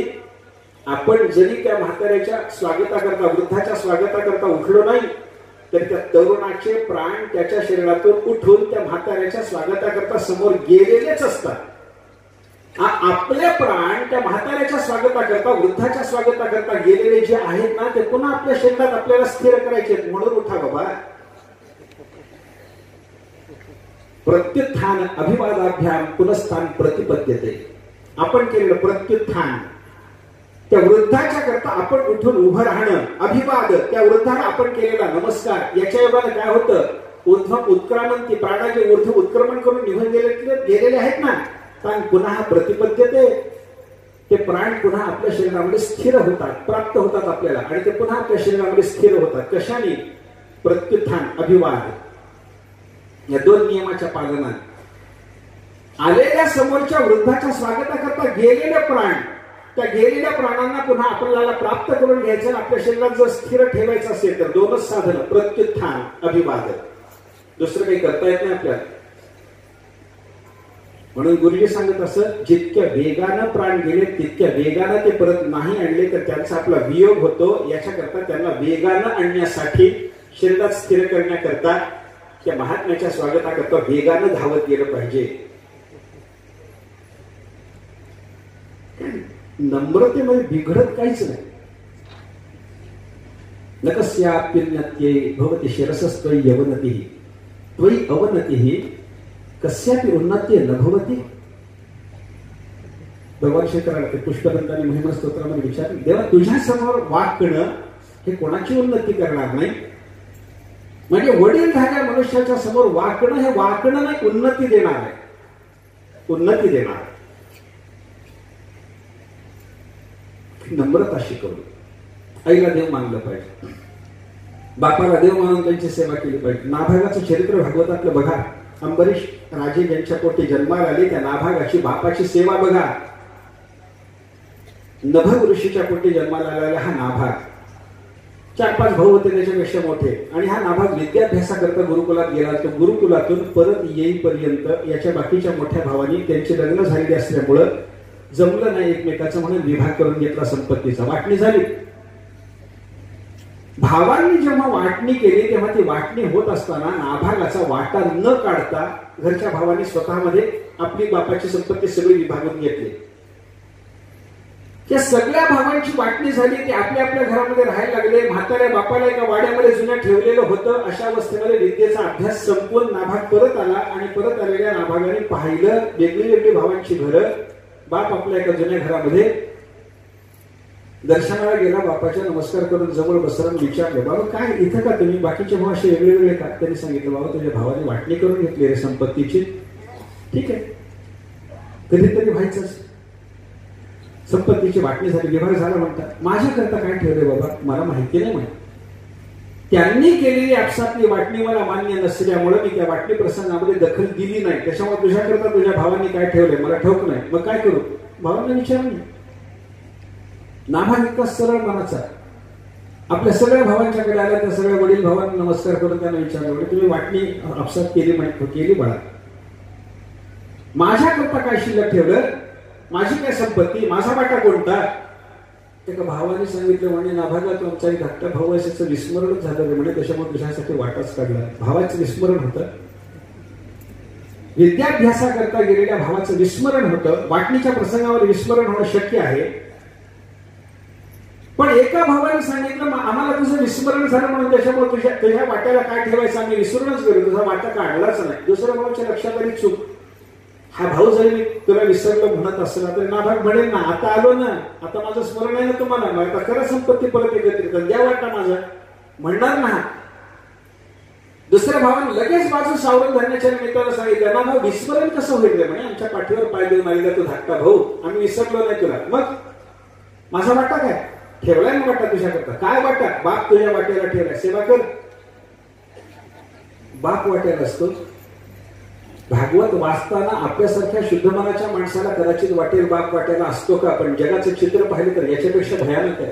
आपण जरी त्या म्हाताऱ्याच्या स्वागताकरता वृद्धाच्या स्वागताकरता उठलो नाही तर त्या तरुणाचे प्राण त्याच्या शरीरातून उठून त्या म्हाताऱ्याच्या स्वागताकरता समोर गेलेलेच असतात. आपले प्राण त्या म्हाताऱ्याच्या स्वागताकरता वृद्धाच्या स्वागताकरता गेलेले जे आहेत ना ते पुन्हा आपल्या शरीरात आपल्याला स्थिर करायचे. म्हणून उठा बाबा. प्रत्युत्थान अभिवादाभ्याम पुनस्तान प्रतिपद्यते. आपण केलेलं प्रत्युत्थान त्या वृद्धाच्या करता आपण उठून उभं राहणं, अभिवाद त्या वृद्धाला आपण केलेला नमस्कार, याच्या योगाने काय होतं, ऊर्ध्व उत्क्रामंती प्राणाचे ऊर्ध्व उत्क्रमण करून निघून गेलेले आहेत ना, कारण पुन्हा प्रतिपद्यते ते प्राण पुन्हा आपल्या शरीरामध्ये स्थिर होतात, प्राप्त होतात आपल्याला आणि ते पुन्हा आपल्या शरीरामध्ये स्थिर होतात. कशाने? प्रत्युत्थान अभिवाद या दोन नियमाच्या पालनात. आलेल्या समोरच्या वृद्धाच्या स्वागताकरता गेलेले प्राण, त्या गेलेल्या प्राणांना पुन्हा आपल्याला प्राप्त करून घ्यायचं, आपल्या शरीरात जर स्थिर ठेवायचं असेल तर दोनच साधन, प्रत्युत्थान अभिवाद. दुसरं काही करता येत नाही आपल्याला. म्हणून गुरुजी सांगत असत, जितक्या वेगानं प्राण गेले तितक्या वेगानं ते परत नाही आणले तर त्यांचा आपला वियोग होतो. याच्याकरता त्यांना वेगानं आणण्यासाठी, शरीरात स्थिर करण्याकरता त्या महात्म्याच्या स्वागताकरता वेगानं धावत गेलं पाहिजे. नम्रतेमध्ये बिघडत काहीच नाही. नकस्याप्युन्नत्यै भवति शिरसस्त्वयि यवनतिः त्वयि अवनतिः कस्यापि उन्नत्यै न भवति. भगवान शंकराला पुष्पदंताने महिमा स्तोत्रामध्ये विचारले, देवा तुझ्या समोर वाकणं हे कोणाची उन्नती करणार नाही. म्हणजे वडील धाऱ्या मनुष्याच्या समोर वाकणं हे वाकणं नाही, उन्नती देणार आहे, उन्नती देणार. नम्रता शिकवली. आईला देव मानलं पाहिजे, बापाला देव मानून त्यांची सेवा केली पाहिजे. नाभागाचं चरित्र भागवतातलं बघा. अंबरीश राजे ज्यांच्या पोटी जन्माला आले त्या नाभागाची बापाची सेवा बघा. नभग ऋषीच्या पोटी जन्माला आलेला हा नाभाग, 4-5 भाऊ होते त्याच्यापेक्षा मोठे, आणि हा नाभाग विद्याभ्यासाकरता गुरुकुलात गेला. तो गुरुकुलातून परत येईपर्यंत याच्या बाकीच्या मोठ्या भावांनी त्यांची लग्न झालेली असल्यामुळं जमलं नाही एकमेकाचं, म्हणून विभाग करून घेतला संपत्तीचा. वाटणी झाली. भावांनी जेव्हा वाटणी केली तेव्हा ती वाटणी होत असताना नाभागाचा वाटा न काढता घरच्या भावांनी स्वतःमध्ये आपली बापाची संपत्ती सगळी विभागून घेतली. त्या सगळ्या भावांची वाटणी झाली. ते आपल्या आपल्या घरामध्ये राहायला लागले. म्हाताऱ्या बापाला एका वाड्यामध्ये जुन्या ठेवलेलं होतं. अशा अवस्थेमध्ये विद्येचा अभ्यास संपवून नाभाग परत आला आणि परत आलेल्या नाभागाने पाहिलं वेगळी वेगळी भावांची घरं. बाप आपल्या एका जुन्या घरामध्ये दर्शनाला गेला. बापाच्या नमस्कार करून जवळ बसला. विचारलं, बाबा काय इथं का तुम्ही, बाकीचे भाव असे वेगळे वेगळे का? त्यांनी सांगितलं, बाबा तुझ्या भावाने वाटणी करून घेतली रे संपत्तीची. ठीक आहे, कधीतरी व्हायचंच. संपत्तीची वाटणी झाली, विभाग झाला म्हणतात. माझ्याकरता काय ठेवले बाबा मला माहिती नाही म्हणत. त्यांनी केलेली आपसातली वाटणी मला मान्य नसल्यामुळे मी त्या वाटणी प्रसंगामध्ये दखल दिली नाही. त्याच्यामुळे तुझ्याकरता तुझ्या भावांनी काय ठेवलंय मला ठाऊक नाही. मग काय करू? भावांना विचारलं. नाभाग इतका सरळ मनाचा. आपल्या सगळ्या भावांच्याकडे आल्या, त्या सगळ्या वडील भावांना नमस्कार करून त्यांना विचारलं, तुम्ही वाटणी आपसात केली म्हणजे केली बाळा, माझ्याकरता काय शिल्लक ठेवलं, माझी काय संपत्ती, माझा वाटा कोणता? एका भावाने सांगितलं, म्हणजे नाभागा तुमचा एक धाकटा भाऊ आहे, त्याचं विस्मरणच झालं म्हणजे त्याच्यामुळे तुझ्यासाठी वाटाच काढला. भावाचं विस्मरण होतं, विद्याभ्यासाकरता गेलेल्या भावाचं विस्मरण होतं. वाटणीच्या प्रसंगावर विस्मरण होणं शक्य आहे. पण एका भावाने सांगितलं, आम्हाला तुझं विस्मरण झालं म्हणून त्याच्यामुळे तुझ्या वाट्याला काय ठेवायचं आम्ही विसरूनच गेलो, तुझा वाटा काढलाच नाही. दुसऱ्या भावाच्या लक्षात आली चूक. हा भाऊ जरी मी तुला विसरलो म्हणत असला तरी नाभाग म्हणेल ना, आता आलो ना, आता माझं स्मरण आहे ना तुम्हाला, मग आता खरं संपत्ती परत एकत्रित द्या वाटा माझा म्हणणार ना. दुसऱ्या भावाने लगेच बाजू सावरून धरण्याच्या निमित्तानं सांगितलं, ना भाऊ विस्मरण कसं होईल म्हणे, आमच्या पाठीवर पाय देऊन आलेला तो धाकटा भाऊ, आम्ही विसरलो नाही तुला. मग माझा वाटा काय ठेवलाय ना, वाटा तुझ्याकरता. काय वाटा? बाप तुझ्या वाट्याला ठेवलाय, सेवा कर. बाप वाट्याला असतो. भागवत वाचताना आपल्यासारख्या शुद्ध मनाच्या माणसाला कदाचित वाटेल बाप वाट्याला असतो का, पण जगाचं चित्र पाहिलं तर याच्यापेक्षा भयानक आहे.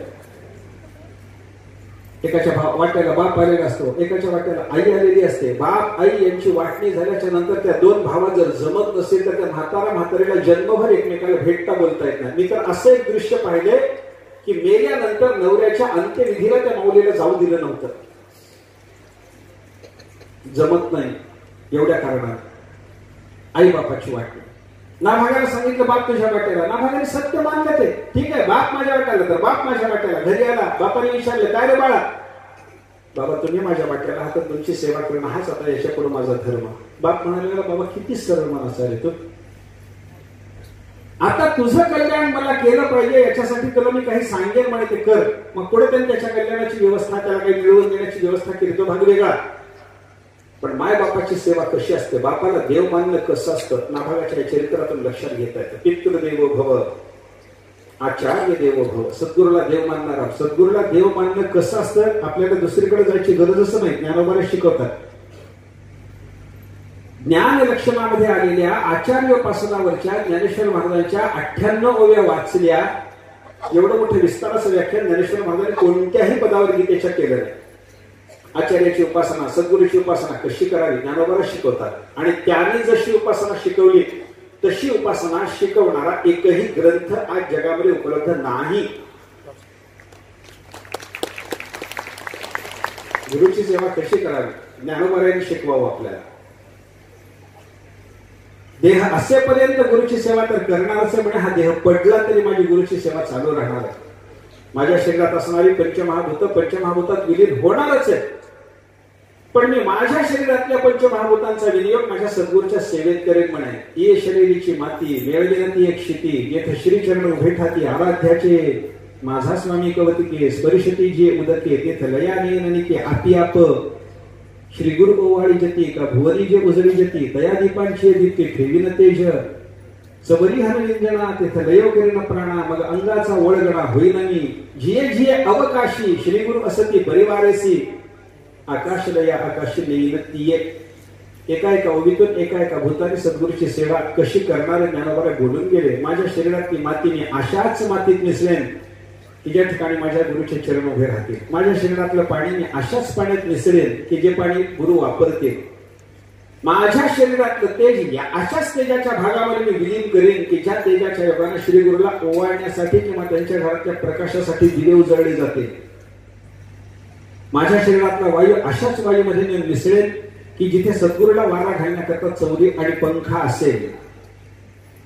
एकाच्या वाट्याला बाप आलेला असतो, एकाच्या वाट्याला आई आलेली असते. बाप आई यांची वाटणी झाल्याच्या नंतर त्या दोन भावा जर जमत नसेल तर त्या म्हातारीला जन्मभर एकमेकाला भेटता बोलता येत नाही. मी तर असं एक दृश्य पाहिले की मेल्यानंतर नवऱ्याच्या अंत्यविधीला त्या माऊलीला जाऊ दिलं नव्हतं. जमत नाही एवढ्या कारणाने आई बापाची वाटणी. नाभागाला सांगितलं बाप तुझ्या वाट्याला, नाभागाने सत्य मानलं ते. ठीक आहे, बाप माझ्या वाट्याला तर बाप माझ्या वाट्याला. घरी आला, बापाने विचारलं काय रे बाळा? बाबा तुम्ही माझ्या वाट्याला आहात, तुमची सेवा करणं हाच आता याच्यापुढे माझा धर्म. बाप म्हणाले बाबा किती सरळ मनाचा रे तू, आता तुझं कल्याण मला केलं पाहिजे याच्यासाठी तुला मी काही सांगेन म्हणे ते कर. मग पुढे त्यांनी त्याच्या कल्याणाची व्यवस्था, त्याला काही मिळवून देण्याची व्यवस्था केली, तो भाग वेगळा. पण माय बापाची सेवा कशी असते, बापाला देव मानणं कसं असतं, नाभागाच्या चरित्रातून लक्षात घेता येतं. पितृदेवो भव, आचार्य देवो भव. सद्गुरूला देव मानणारा, सद्गुरूला देव मानणं कसं असतं, आपल्याला दुसरीकडे जायची गरजच नाही. ज्ञानोबाने शिकवतात. ज्ञान लक्षणामध्ये आलेल्या आचार्योपासनावरच्या ज्ञानेश्वर महाराजांच्या 98 ओव्या वाचल्या. एवढं मोठं विस्ताराचं व्याख्यान ज्ञानेश्वर महाराजांनी कोणत्याही पदावर गीतेच्या केलं नाही. आचार्याची उपासना, सद्गुरूची उपासना कशी करावी ज्ञानोबाला शिकवतात. आणि त्याने जशी उपासना शिकवली तशी उपासना शिकवणारा एकही ग्रंथ आज जगामध्ये उपलब्ध नाही. गुरुची सेवा कशी करावी ज्ञानोबाने शिकवावं आपल्याला. देह असेपर्यंत गुरुची सेवा तर करणारच म्हणजे हा देह पडला तरी माझी गुरुची सेवा चालू राहणार आहे. माझ्या शरीरात असणारी पंचमहाभूतात विलीन होणारच आहे. पण मी माझ्या शरीरातल्या पंचमहाभूतांचा विनियोग माझ्या सद्गुरूच्या सेवेत करेन म्हणे. ये शरीरीची माती मिळवली ना ती एक शिती, येथे श्रीचरण उभे ठाती आराध्याचे माझा स्वामी कवतिके स्पर्शती जे उदके तेथ लयाने ननिके आपी आप श्री गुरु ओवाळी जती का भुवनी जे उजळी जती दयादीपांचे दीप्ते ठेवीन तेज सबरी हन निंजना तेथ लयो करीन प्राणा मग अंगाचा वळगणा होईन मी जिये जिये अवकाशी श्री गुरु असती परिवारेसी आकाशलया आकाश नेईन तिये. एका एका ओवीतून एका एका भूताने सद्गुरूची सेवा कशी करणारे ज्ञानोबा बोलून गेले. माझ्या शरीरातली माती मी अशाच मातीत मिसळेन की ज्या ठिकाणी माझ्या गुरुचे चरण उभे राहतील. माझ्या शरीरातलं पाणी मी अशाच पाण्यात मिसळेन की जे पाणी गुरु वापरतील. माझ्या शरीरातलं तेज या अशाच तेजाच्या भागामध्ये मी विलीन करेन की ज्या तेजाच्या योगाने श्री गुरुला ओवाळण्यासाठी किंवा त्यांच्या घरातल्या प्रकाशासाठी दिवे उजळले जाते. माझ्या शरीरातला वायू अशाच वायूमध्ये मी मिसळेन की जिथे सद्गुरूला वारा घालण्याकरता चौरी आणि पंखा असेल.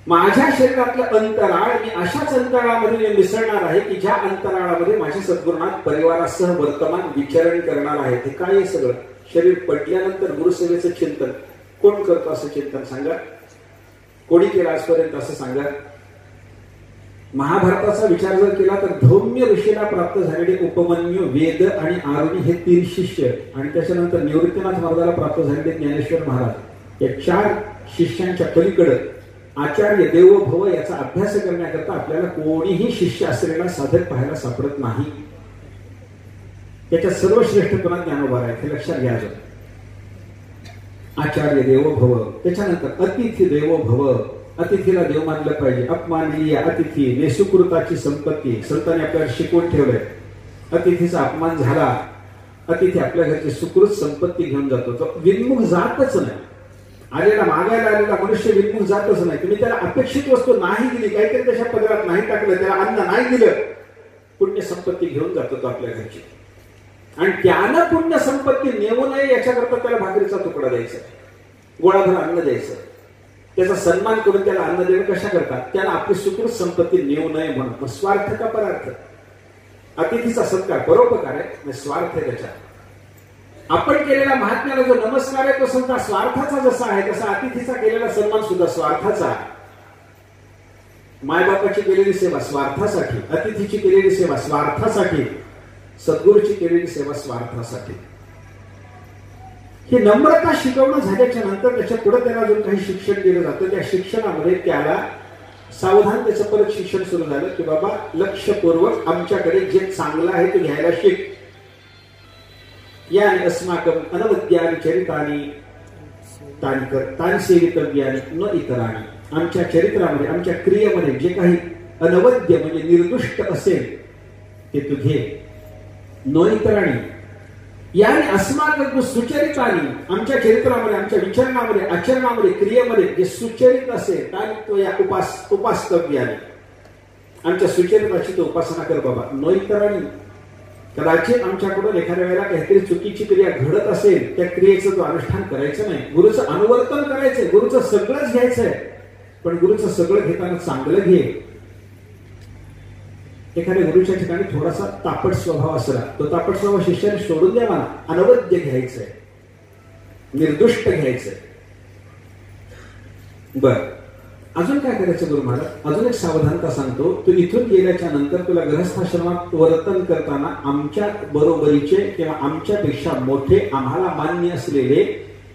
माझ्या शरीरातलं अंतराळ मी अशाच अंतराळामध्ये मी मिसळणार आहे की ज्या अंतराळामध्ये माझ्या सद्गुरुनाथ परिवारासह वर्तमान विचरण करणार आहे. हे काय आहे सगळं? शरीर पडल्यानंतर गुरुसेवेचं चिंतन कोण करतो असं चिंतन सांगा? कोणी केलं आजपर्यंत असं सांगा? महाभारताचा विचार जर केला तर धौम्य ऋषीला प्राप्त झालेले उपमन्यू, वेद आणि आरुणी हे 3 शिष्य आणि त्याच्यानंतर निवृत्तीनाथ महाराजाला प्राप्त झालेले ज्ञानेश्वर महाराज या 4 शिष्यांच्या पलीकडे आचार्य देवो भव याचा अभ्यास करण्याकरता आपल्याला कोणीही शिष्य असलेला साधक पाहायला सापडत नाही. त्याच्या सर्वश्रेष्ठपणा ज्ञानोबा आहे हे लक्षात घ्या. आचार्य देवो भव, त्याच्यानंतर अतिथी देवो भव. अतिथीला देव मानलं पाहिजे. अपमाननीय अतिथी नेसुकृताची संपत्ती. संतांनी आपल्याला शिकवून ठेवलंय. अतिथीचा अपमान झाला, अतिथी आपल्या घरची सुकृत संपत्ती घेऊन जातो. तो विनमुख जातच नाही. आलेला मागायला आलेला मनुष्य विनमुख जातच नाही. तुम्ही त्याला अपेक्षित वस्तू नाही दिली, काहीतरी त्याच्या पदरात नाही टाकलं, त्याला अन्न नाही दिलं, पुण्य संपत्ती घेऊन जातो तो आपल्या घरची. आणि त्यानं पुण्य संपत्ती नेऊ नये याच्याकरता त्याला भाकरीचा तुकडा द्यायचा, गोळाभर अन्न द्यायचं, त्याचा सन्मान करून त्याला अन्न देणं कशा करतात? त्याला आपली सुकृत संपत्ती नेऊ नये म्हणून. मग स्वार्थ का परार्थ? अतिथीचा सत्कार परोपकार आहे, स्वार्थ आहे त्याच्यात. आपण केलेला महात्म्याला जो नमस्कार आहे तो समजा स्वार्थाचा जसा आहे तसा अतिथीचा केलेला सन्मान सुद्धा स्वार्थाचा आहे. मायबापाची केलेली सेवा स्वार्थासाठी, अतिथीची केलेली सेवा स्वार्थासाठी, सद्गुरूची केलेली सेवा स्वार्थासाठी. ही नम्रता शिकवणं झाल्याच्या नंतर त्याच्या पुढे त्याला अजून काही शिक्षण दिलं जातं. त्या शिक्षणामध्ये त्याला सावधानतेचं परत शिक्षण सुरू झालं की बाबा लक्षपूर्वक आमच्याकडे जे चांगलं आहे ते घ्यायला शिक. याने अस्माकं अनवद्यानि चरितानि तानि सेवितव्यानि न इतराणि. आमच्या चरित्रामध्ये, आमच्या क्रियेमध्ये जे काही अनवद्य म्हणजे निर्दुष्ट असेल ते तू घे. नोईतराणी याने अस्माकं सुचरितानी आमच्या चरित्रामध्ये, आमच्या विचारणामध्ये, आचरणामध्ये, क्रियेमध्ये जे सुचरित असेल तानी तो या उपास्तव्याने आमच्या सुचरिताची तो उपासना कर बाबा. नोईतराणी कदाचित आमच्याकडून एखाद्या वेळेला काहीतरी चुकीची क्रिया घडत असेल, त्या क्रियेचं तो अनुष्ठान करायचं नाही. गुरुचं अनुवर्तन करायचंय, गुरुचं सगळंच घ्यायचंय, पण गुरुचं सगळं घेताना चांगलं घे. एखाद्या गुरुच्या ठिकाणी थोडासा तापट स्वभाव असला, तो तापट स्वभाव शिष्याने सोडून द्या. मला अनवद्य घ्यायचंय, निर्दुष्ट घ्यायचंय. बर, अजून काय करायचं गुरु महाराज? अजून एक सावधानता सांगतो. तू इथून गेल्याच्या नंतर तुला गृहस्थाश्रमात वर्तन करताना आमच्या बरोबरीचे किंवा आमच्यापेक्षा मोठे आम्हाला मान्य असलेले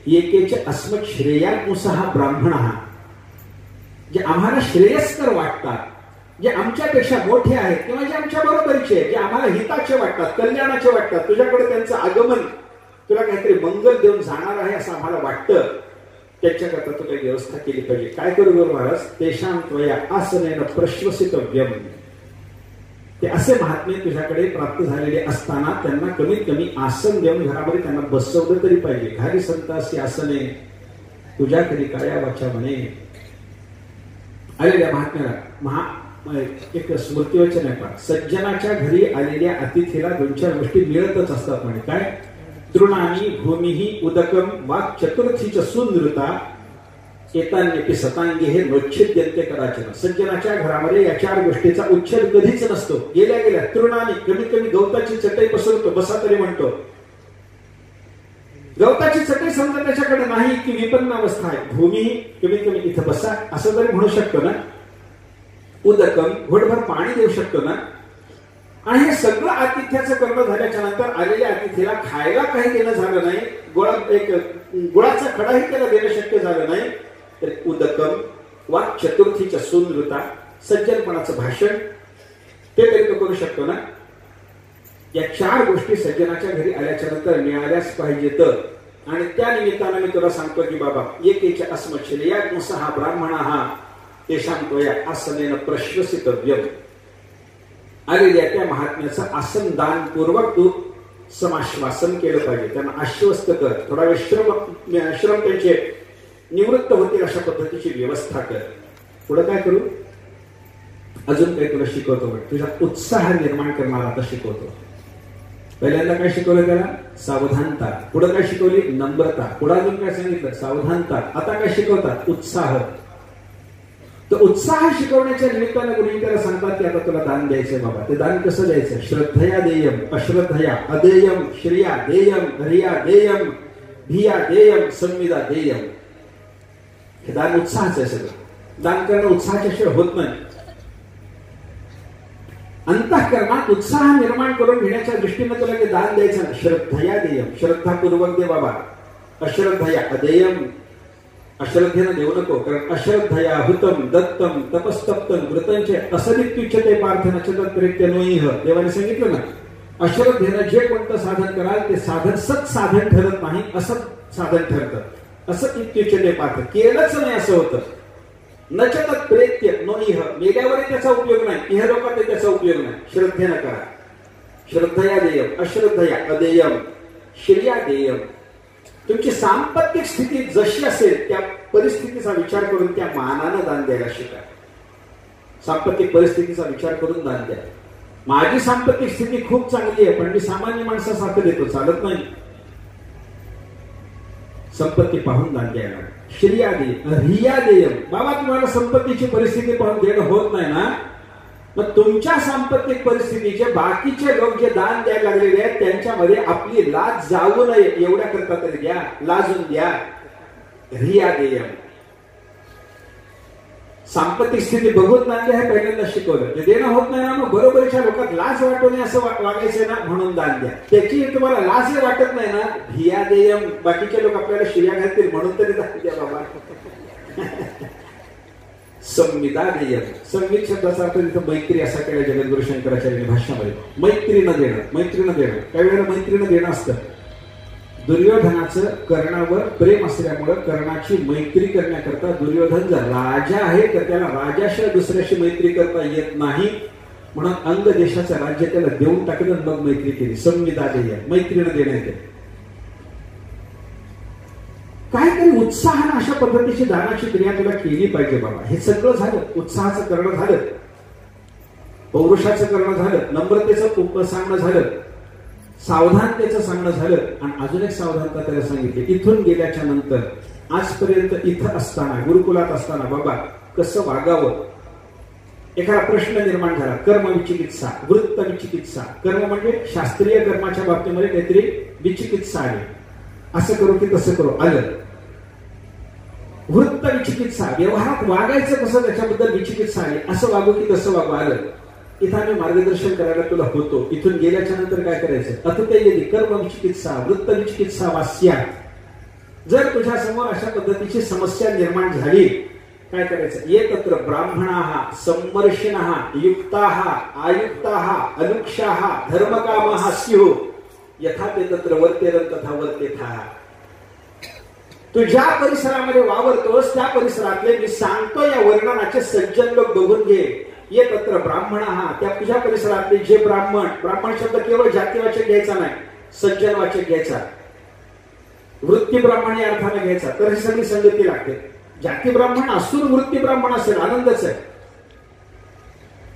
एकेचे अस्मत् श्रेयानुसहा ब्राह्मण, जे आम्हाला श्रेयस्कर वाटतात, जे आमच्यापेक्षा मोठे आहेत किंवा जे आमच्या बरोबरीचे, जे आम्हाला हिताचे वाटतात, कल्याणाचे वाटतात, तुझ्याकडे त्यांचं आगमन तुला काहीतरी मंगल देऊन जाणार आहे असं आम्हाला वाटतं, त्याच्याकरता तू काही व्यवस्था केली पाहिजे. काय करू गुरु महाराज? तेषां त्वया आसनेन प्रश्वसितव्यम. ते असे महात्मे तुझ्याकडे प्राप्त झालेले असताना त्यांना कमीत कमी आसन देऊन घरामध्ये त्यांना बसवलं तरी पाहिजे. घारी संतासी आसने तुझ्याकडे काया वाचा म्हणे. आलेल्या महात्म्याला एक स्मृतिवचन आहे. सज्जनाच्या घरी आलेल्या अतिथीला 2-4 गोष्टी मिळतच असतात म्हणे. काय? तृणानी भूमिही उदकम वाक् चतुर्थीच सुनृता एतान्यपि सतांगी हे नोच्छिद्यन्ते कदाचन. सज्जनाच्या घरामध्ये या 4 गोष्टीचा उच्छेद कधीच नसतो. गेल्या गेल्या तृणानी, कमीत कमी गवताची चटई पसरतो, बसा तरी म्हणतो. गवताची चटई समजा त्याच्याकडे नाही की विपन्न अवस्था आहे. भूमी, कमीत कमी इथं बसा असं तरी म्हणू शकतो ना. उदकम, घोटभर पाणी देऊ शकतो ना. आणि हे सगळं आतिथ्याचं करणं झाल्याच्या नंतर आलेल्या अतिथीला खायला काही देणं झालं नाही, गुळाचा खडाही त्याला देणं शक्य झालं नाही, तर उदकम वाक् चतुर्थीच्या सुनृता, सज्जनपणाचं भाषण ते तरी तो करू शकतो ना. या 4 गोष्टी सज्जनाच्या घरी आल्याच्या नंतर मिळाल्याच पाहिजे. तर आणि त्या निमित्तानं मी तुला सांगतो की बाबा एकेच्या अस्मत् श्रेयानुसहा ब्राह्मणः तेषां त्वया आसनेन प्रश्वसितव्यम. आलेल्या त्या महात्म्याचं आसन दानपूर्वक तू समाश्वासन केलं पाहिजे. त्यांना आश्वस्त कर. थोडा वेळ श्रम त्यांचे निवृत्त होतील अशा पद्धतीची व्यवस्था कर. पुढे काय करू? अजून काही तुला शिकवतो. तुझा उत्साह निर्माण करणारा आता शिकवतो. पहिल्यांदा काय शिकवलं त्याला? सावधानता. पुढे काय शिकवली? नम्रता. पुढे अजून काय सांगितलं? सावधानता. आता काय शिकवतात? उत्साह. तर उत्साह शिकवण्याच्या निमित्तानं गुरुजी त्याला सांगतात की आता तुला दान द्यायचंय बाबा. ते दान कसं द्यायचं? श्रद्धया देयम, अश्रद्धया अदेयम, श्रिया देयम, हरिया देयम, धिया देयम, संविदा देयम. हे दान उत्साहाचं आहे. सगळं दान करणं उत्साहाच्याशिवाय होत नाही. अंतःकरणात उत्साह निर्माण करून घेण्याच्या दृष्टीने तुला ते दान द्यायचं ना. श्रद्धया देयम, श्रद्धापूर्वक दे बाबा. अश्रद्धया अदेयम, अश्रद्धेनं देऊ नको. कारण अश्रद्धया हुतम दत्तम तपस्तप्तम वृतंचे असदित्युच्यते पार्थन चतत्रित्यनोईह. देवाने सांगितलं ना, अश्रद्धेनं जे कोणतं साधन कराल ते साधन सत् साधन ठरत नाही, असत साधन ठरतं. असं इत्युच्यते पार्थ, केलंच नाही असं होतं. न चतत प्रेत्य नोईह, मेल्यावरही त्याचा उपयोग नाही, इहलोकात त्याचा उपयोग नाही. श्रद्धेनं करा. श्रद्धया देयम, अश्रद्धया अदेयम, श्रिया देयम. तुमची सांपत्तिक स्थिती जशी असेल त्या परिस्थितीचा विचार करून त्या मानानं दान द्यायला शिका. सांपत्तिक परिस्थितीचा विचार करून दान द्या. माझी सांपत्तिक स्थिती खूप चांगली आहे पण मी सामान्य माणसासारखं देतो, चालत नाही. संपत्ती पाहून दान द्यायला. श्रिया देय, रिया देयम. बाबा तुम्हाला संपत्तीची परिस्थिती पाहून देणं होत नाही ना, मग तुमच्या सांपत्तिक परिस्थितीचे बाकीचे लोक जे दान द्यायला लागलेले आहेत त्यांच्यामध्ये आपली लाज जाऊ नये एवढ्या करता तरी द्या, लाजून द्या. रिया देयम. सांपत्तिक स्थिती बघून दान द्या हे पहिल्यांदा शिकवलं. ते देणं होत नाही ना, मग बरोबरच्या लोकात लाज वाटू नये असं वागायचं ना, म्हणून दान द्या. त्याची तुम्हाला लाज वाटत नाही ना, धिया देयम. बाकीचे लोक आपल्याला शिव्या घालतील म्हणून तरी दान द्या बाबा. संविदा देयम. संवित शब्दाचा अर्थ तिथं मैत्री असा केला जगद्गुरु शंकराचार्यांनी भाष्यामध्ये. मैत्रीनं देणं, मैत्रीनं देणं. काही वेळेला मैत्रीनं देणं असतं. दुर्योधनाचं कर्णावर प्रेम असल्यामुळं कर्णाची मैत्री करण्याकरता दुर्योधन जर राजा आहे तर त्याला राजाशिवाय दुसऱ्याशी मैत्री करता येत नाही. म्हणून अंग देशाचं राज्य त्याला देऊन टाकलं, मग मैत्री केली. संविदा देय, मैत्रीनं देण्यात येते. काहीतरी उत्साहानं अशा पद्धतीची दानाची क्रिया तुला केली पाहिजे बाबा. हे सगळं झालं, उत्साहाचं करणं झालं, पौरुषाचं करणं झालं, नम्रतेचं सांगणं झालं, सावधानतेचं सांगणं झालं. आणि अजून एक सावधानता त्याला सांगितली, इथून गेल्याच्या नंतर आजपर्यंत इथं असताना, गुरुकुलात असताना बाबा कसं वागावं. एखादा प्रश्न निर्माण झाला, कर्म विचिकित्सा, वृत्त विचिकित्सा. कर्म म्हणजे शास्त्रीय कर्माच्या बाबतीमध्ये काहीतरी विचिकित्सा आली, असं करू की तसं करू आलं. वृत्त विचिकित्सा, व्यवहारात वागायचं कसं त्याच्याबद्दल विचिकित्सा आली, असं वागू की तसं वागू आलं. इथं आम्ही मार्गदर्शन करायला तुला होतो. इथून गेल्याच्या नंतर काय करायचं, अतुतयेदी कर्म विचिकित्सा वृत्त विचिकित्सा वास्या. जर तुझ्या समोर अशा पद्धतीची समस्या निर्माण झाली, काय करायचं, ये तत्र ब्राह्मणाः संवर्षिणः युक्ताः आयुक्ताः अनुक्षाः धर्मकामाः स्युः यथा ते तत्र वर्तेरन् तथा वर्तेथाः. तू ज्या परिसरामध्ये वावरतोस त्या परिसरातले मी सांगतो या वर्णनाचे सज्जन लोक बघून घे. ये तत्र ब्राह्मणाः, त्या तुझ्या परिसरातले जे ब्राह्मण, ब्राह्मण शब्द केवळ जातीवाचक घ्यायचा नाही, सज्जनवाचक घ्यायचा, वृत्ती ब्राह्मण या अर्थाने घ्यायचा. तर ही सगळी संगती लागते. जाती ब्राह्मण असून वृत्ती ब्राह्मण असेल, आनंदच आहे.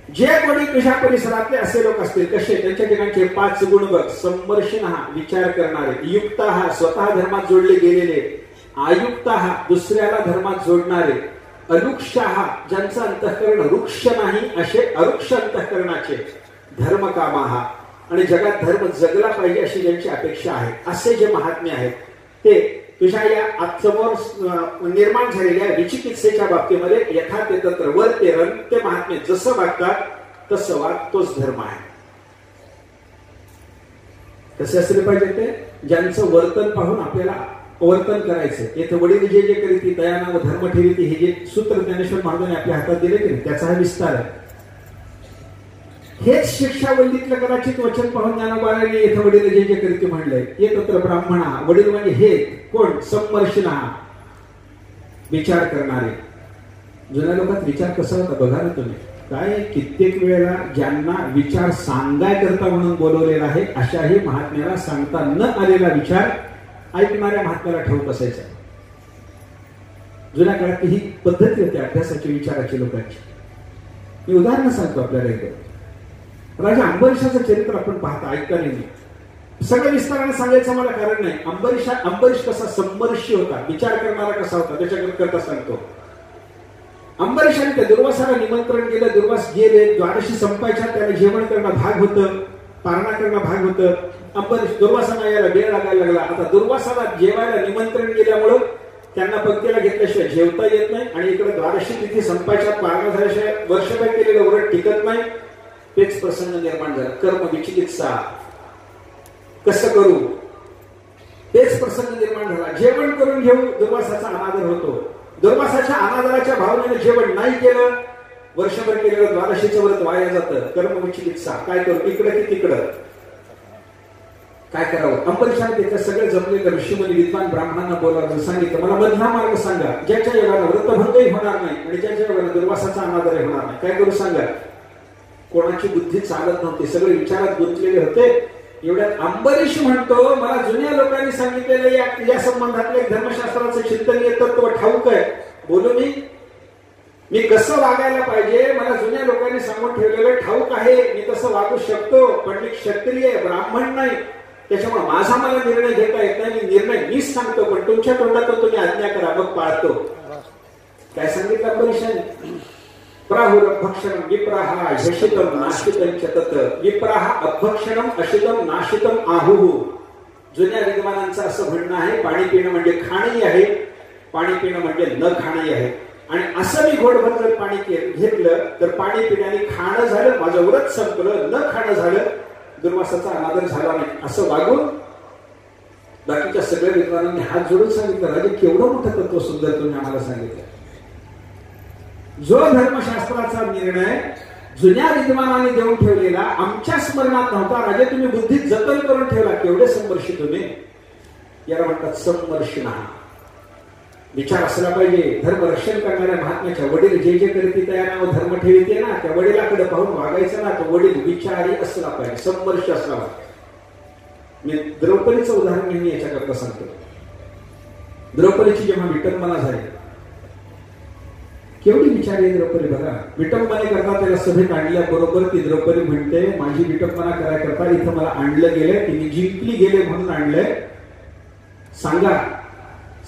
जे कोणी तुझ्या परिसरातले असे लोक असतील, कसे, त्यांच्या ठिकाणचे 5 गुण बघ. संवर्षिणः, विचार करणारे, युक्ताः, स्वतः धर्मात जोडले गेलेले, आयुक्ताः, दुसऱ्याला धर्मात जोडणारे, अनुक्षाः, ज्यांचं अंतःकरण वृक्ष नाही असे अरुक्ष अंतःकरणाचे, धर्मकामाः, आणि जगात धर्म जगला पाहिजे अशी ज्यांची अपेक्षा आहे, असे जे महात्मे आहेत ते तुझ्या या समोर निर्माण झालेल्या विचिकित्सेच्या बाबतीमध्ये यथा ते तत्र वर्तेरन्, ते महात्मे जसं वागतात तसं वाग, तोच धर्म आहे. कसे असले पाहिजे ते, ज्यांचं वर्तन पाहून आपल्याला वर्तन करायचं. येथे वडील जे जे करीती दयाना व धर्म ठेवीती, हे जे सूत्र ज्ञानेश्वर महाराजांनी आपल्या हातात दिले की त्याचा हा विस्तार आहे. हेच शिक्षावल्लीतलं कदाचित वचन पाहून ज्ञानोबाने येथे वडील जे जे करीती म्हणलंय. ये तत्र ब्राह्मणा, वडील म्हणजे हे कोण, संवर्षिणः, विचार करणारे. जुन्या लोकात विचार कसा होता बघा ना तुम्ही. काय कित्येक वेळेला ज्यांना विचार सांगाय करता म्हणून बोलवलेला आहे, अशाही महात्म्याला सांगता न आलेला विचार ऐकणाऱ्या महात्म्याला ठाऊक असायचा. जुन्या काळात ही पद्धती होती अभ्यासाची, विचाराची लोकांची. मी उदाहरण सांगतो आपल्याला एक. राजा अंबरीशाचं चरित्र आपण पाहता, ऐकता नाही, सगळं विस्ताराने सांगायचं मला कारण नाही. अंबरीश कसा संवर्षी होता, विचार करणारा कसा होता, त्याच्याकरता सांगतो. अंबरीशाने त्या दुर्वासाला निमंत्रण केलं, दुर्वास गेले, द्वादशी संपायच्या त्याला जेवण करणं भाग होतं, पारणा करणं भाग होतं. अंबरीश दुर्वासाला यायला वेळ लागायला लागला. आता दुर्वासाला जेवायला निमंत्रण केल्यामुळं त्यांना पंक्तीला घेतल्याशिवाय जेवता येत नाही, आणि इकडे द्वादशी तिथी संपायच्या पारणा झाल्याशिवाय वर्षभर केलेलं व्रत टिकत नाही. तेच प्रसंग निर्माण झाला. कर्म विचिकित्सा कसं करू, तेच प्रसंग निर्माण झाला. जेवण करून घेऊ, दुर्वासाचा अनादर होतो. दुर्वासाच्या अनादराच्या भावनेने जेवण नाही केलं, वर्षभर केलेलं द्वादशीचं व्रत वाया जातं. कर्म विचिकित्सा, काय करू, इकडं की तिकडं, काय करावं. अंबरीशाने त्याच्या सगळे जमलेलं ऋषीमुनी विद्वान ब्राह्मणांना बोलावलं, सांगितलं मला मधला मार्ग सांगा, ज्याच्या योगानं व्रतभंगही होणार नाही आणि ज्याच्या योगानं दुर्वासाचा अनादरही होणार नाही. काय करू सांगा. कोणाची बुद्धी चालत नव्हती, सगळे विचारात गुंतलेले होते. एवढ्यात अंबरीश म्हणतो, मला जुन्या लोकांनी सांगितलेलं या संबंधातलं धर्मशास्त्राचं चिंतनीय तत्व ठाऊक आहे. बोलू मी कसं वागायला पाहिजे, मला जुन्या लोकांनी सांगून ठेवलेलं ठाऊक आहे. मी तसं वागू शकतो, पण मी क्षत्रिय ब्राह्मण नाही, त्याच्यामुळे माझा मला निर्णय घेता येत नाही. मी निर्णय मीच सांगतो, पण तुमच्या तोंडातून तुम्ही आज्ञा करा, मग पाळतो. काय सांगितलं अंबरीशाने, प्राहुर अभक्षणम विप्राह यशितम नाशितम च तत. विप्राह अभक्षणम अशितम नाशितम आहुः. जुन्या विद्वानांचं असं म्हणणं आहे, पाणी पिणं म्हणजे खाणंही आहे, पाणी पिणं म्हणजे न खाणंही आहे. आणि असं मी घोडभर जर पाणी घेतलं तर पाणी पिण्याने खाणं झालं, माझं व्रत संपलं, न खाणं झालं, दुर्वासाचा अनादर झाला नाही, असं वागून बाकीच्या सगळ्या विद्वानांनी हात जोडून सांगितलं, राजे केवढं मोठं तत्व सुंदर तुम्ही आम्हाला सांगितलं. जो धर्मशास्त्राचा निर्णय जुन्या विद्वानांनी देऊन ठेवलेला आमच्या स्मरणात नव्हता, राजे तुम्ही बुद्धीत जतन करून ठेवला. केवढे संवर्षी तुम्ही, याला म्हणतात संवर्षिणः. विचार असला पाहिजे. धर्म रक्षण करणाऱ्या महात्म्याच्या वडील जे जे करते त्या नाव धर्म ठेवते ना, त्या वडिलाकडे पाहून वागायचं ना. तो वडील विचारी असला पाहिजे, संवर्ष असला पाहिजे. मी द्रौपदीचं उदाहरण नेहमी याच्याकरता सांगतो. द्रौपदीची जेव्हा विटंबना झाली, केवढी विचारी द्रौपदी बघा. विटंबने करता त्याला सभेत आणल्याबरोबर ती द्रौपदी म्हणते, माझी विटंबना करायकरता इथं मला आणलं गेलंय, की मी जिंकली गेले म्हणून आणलंय. सांगा,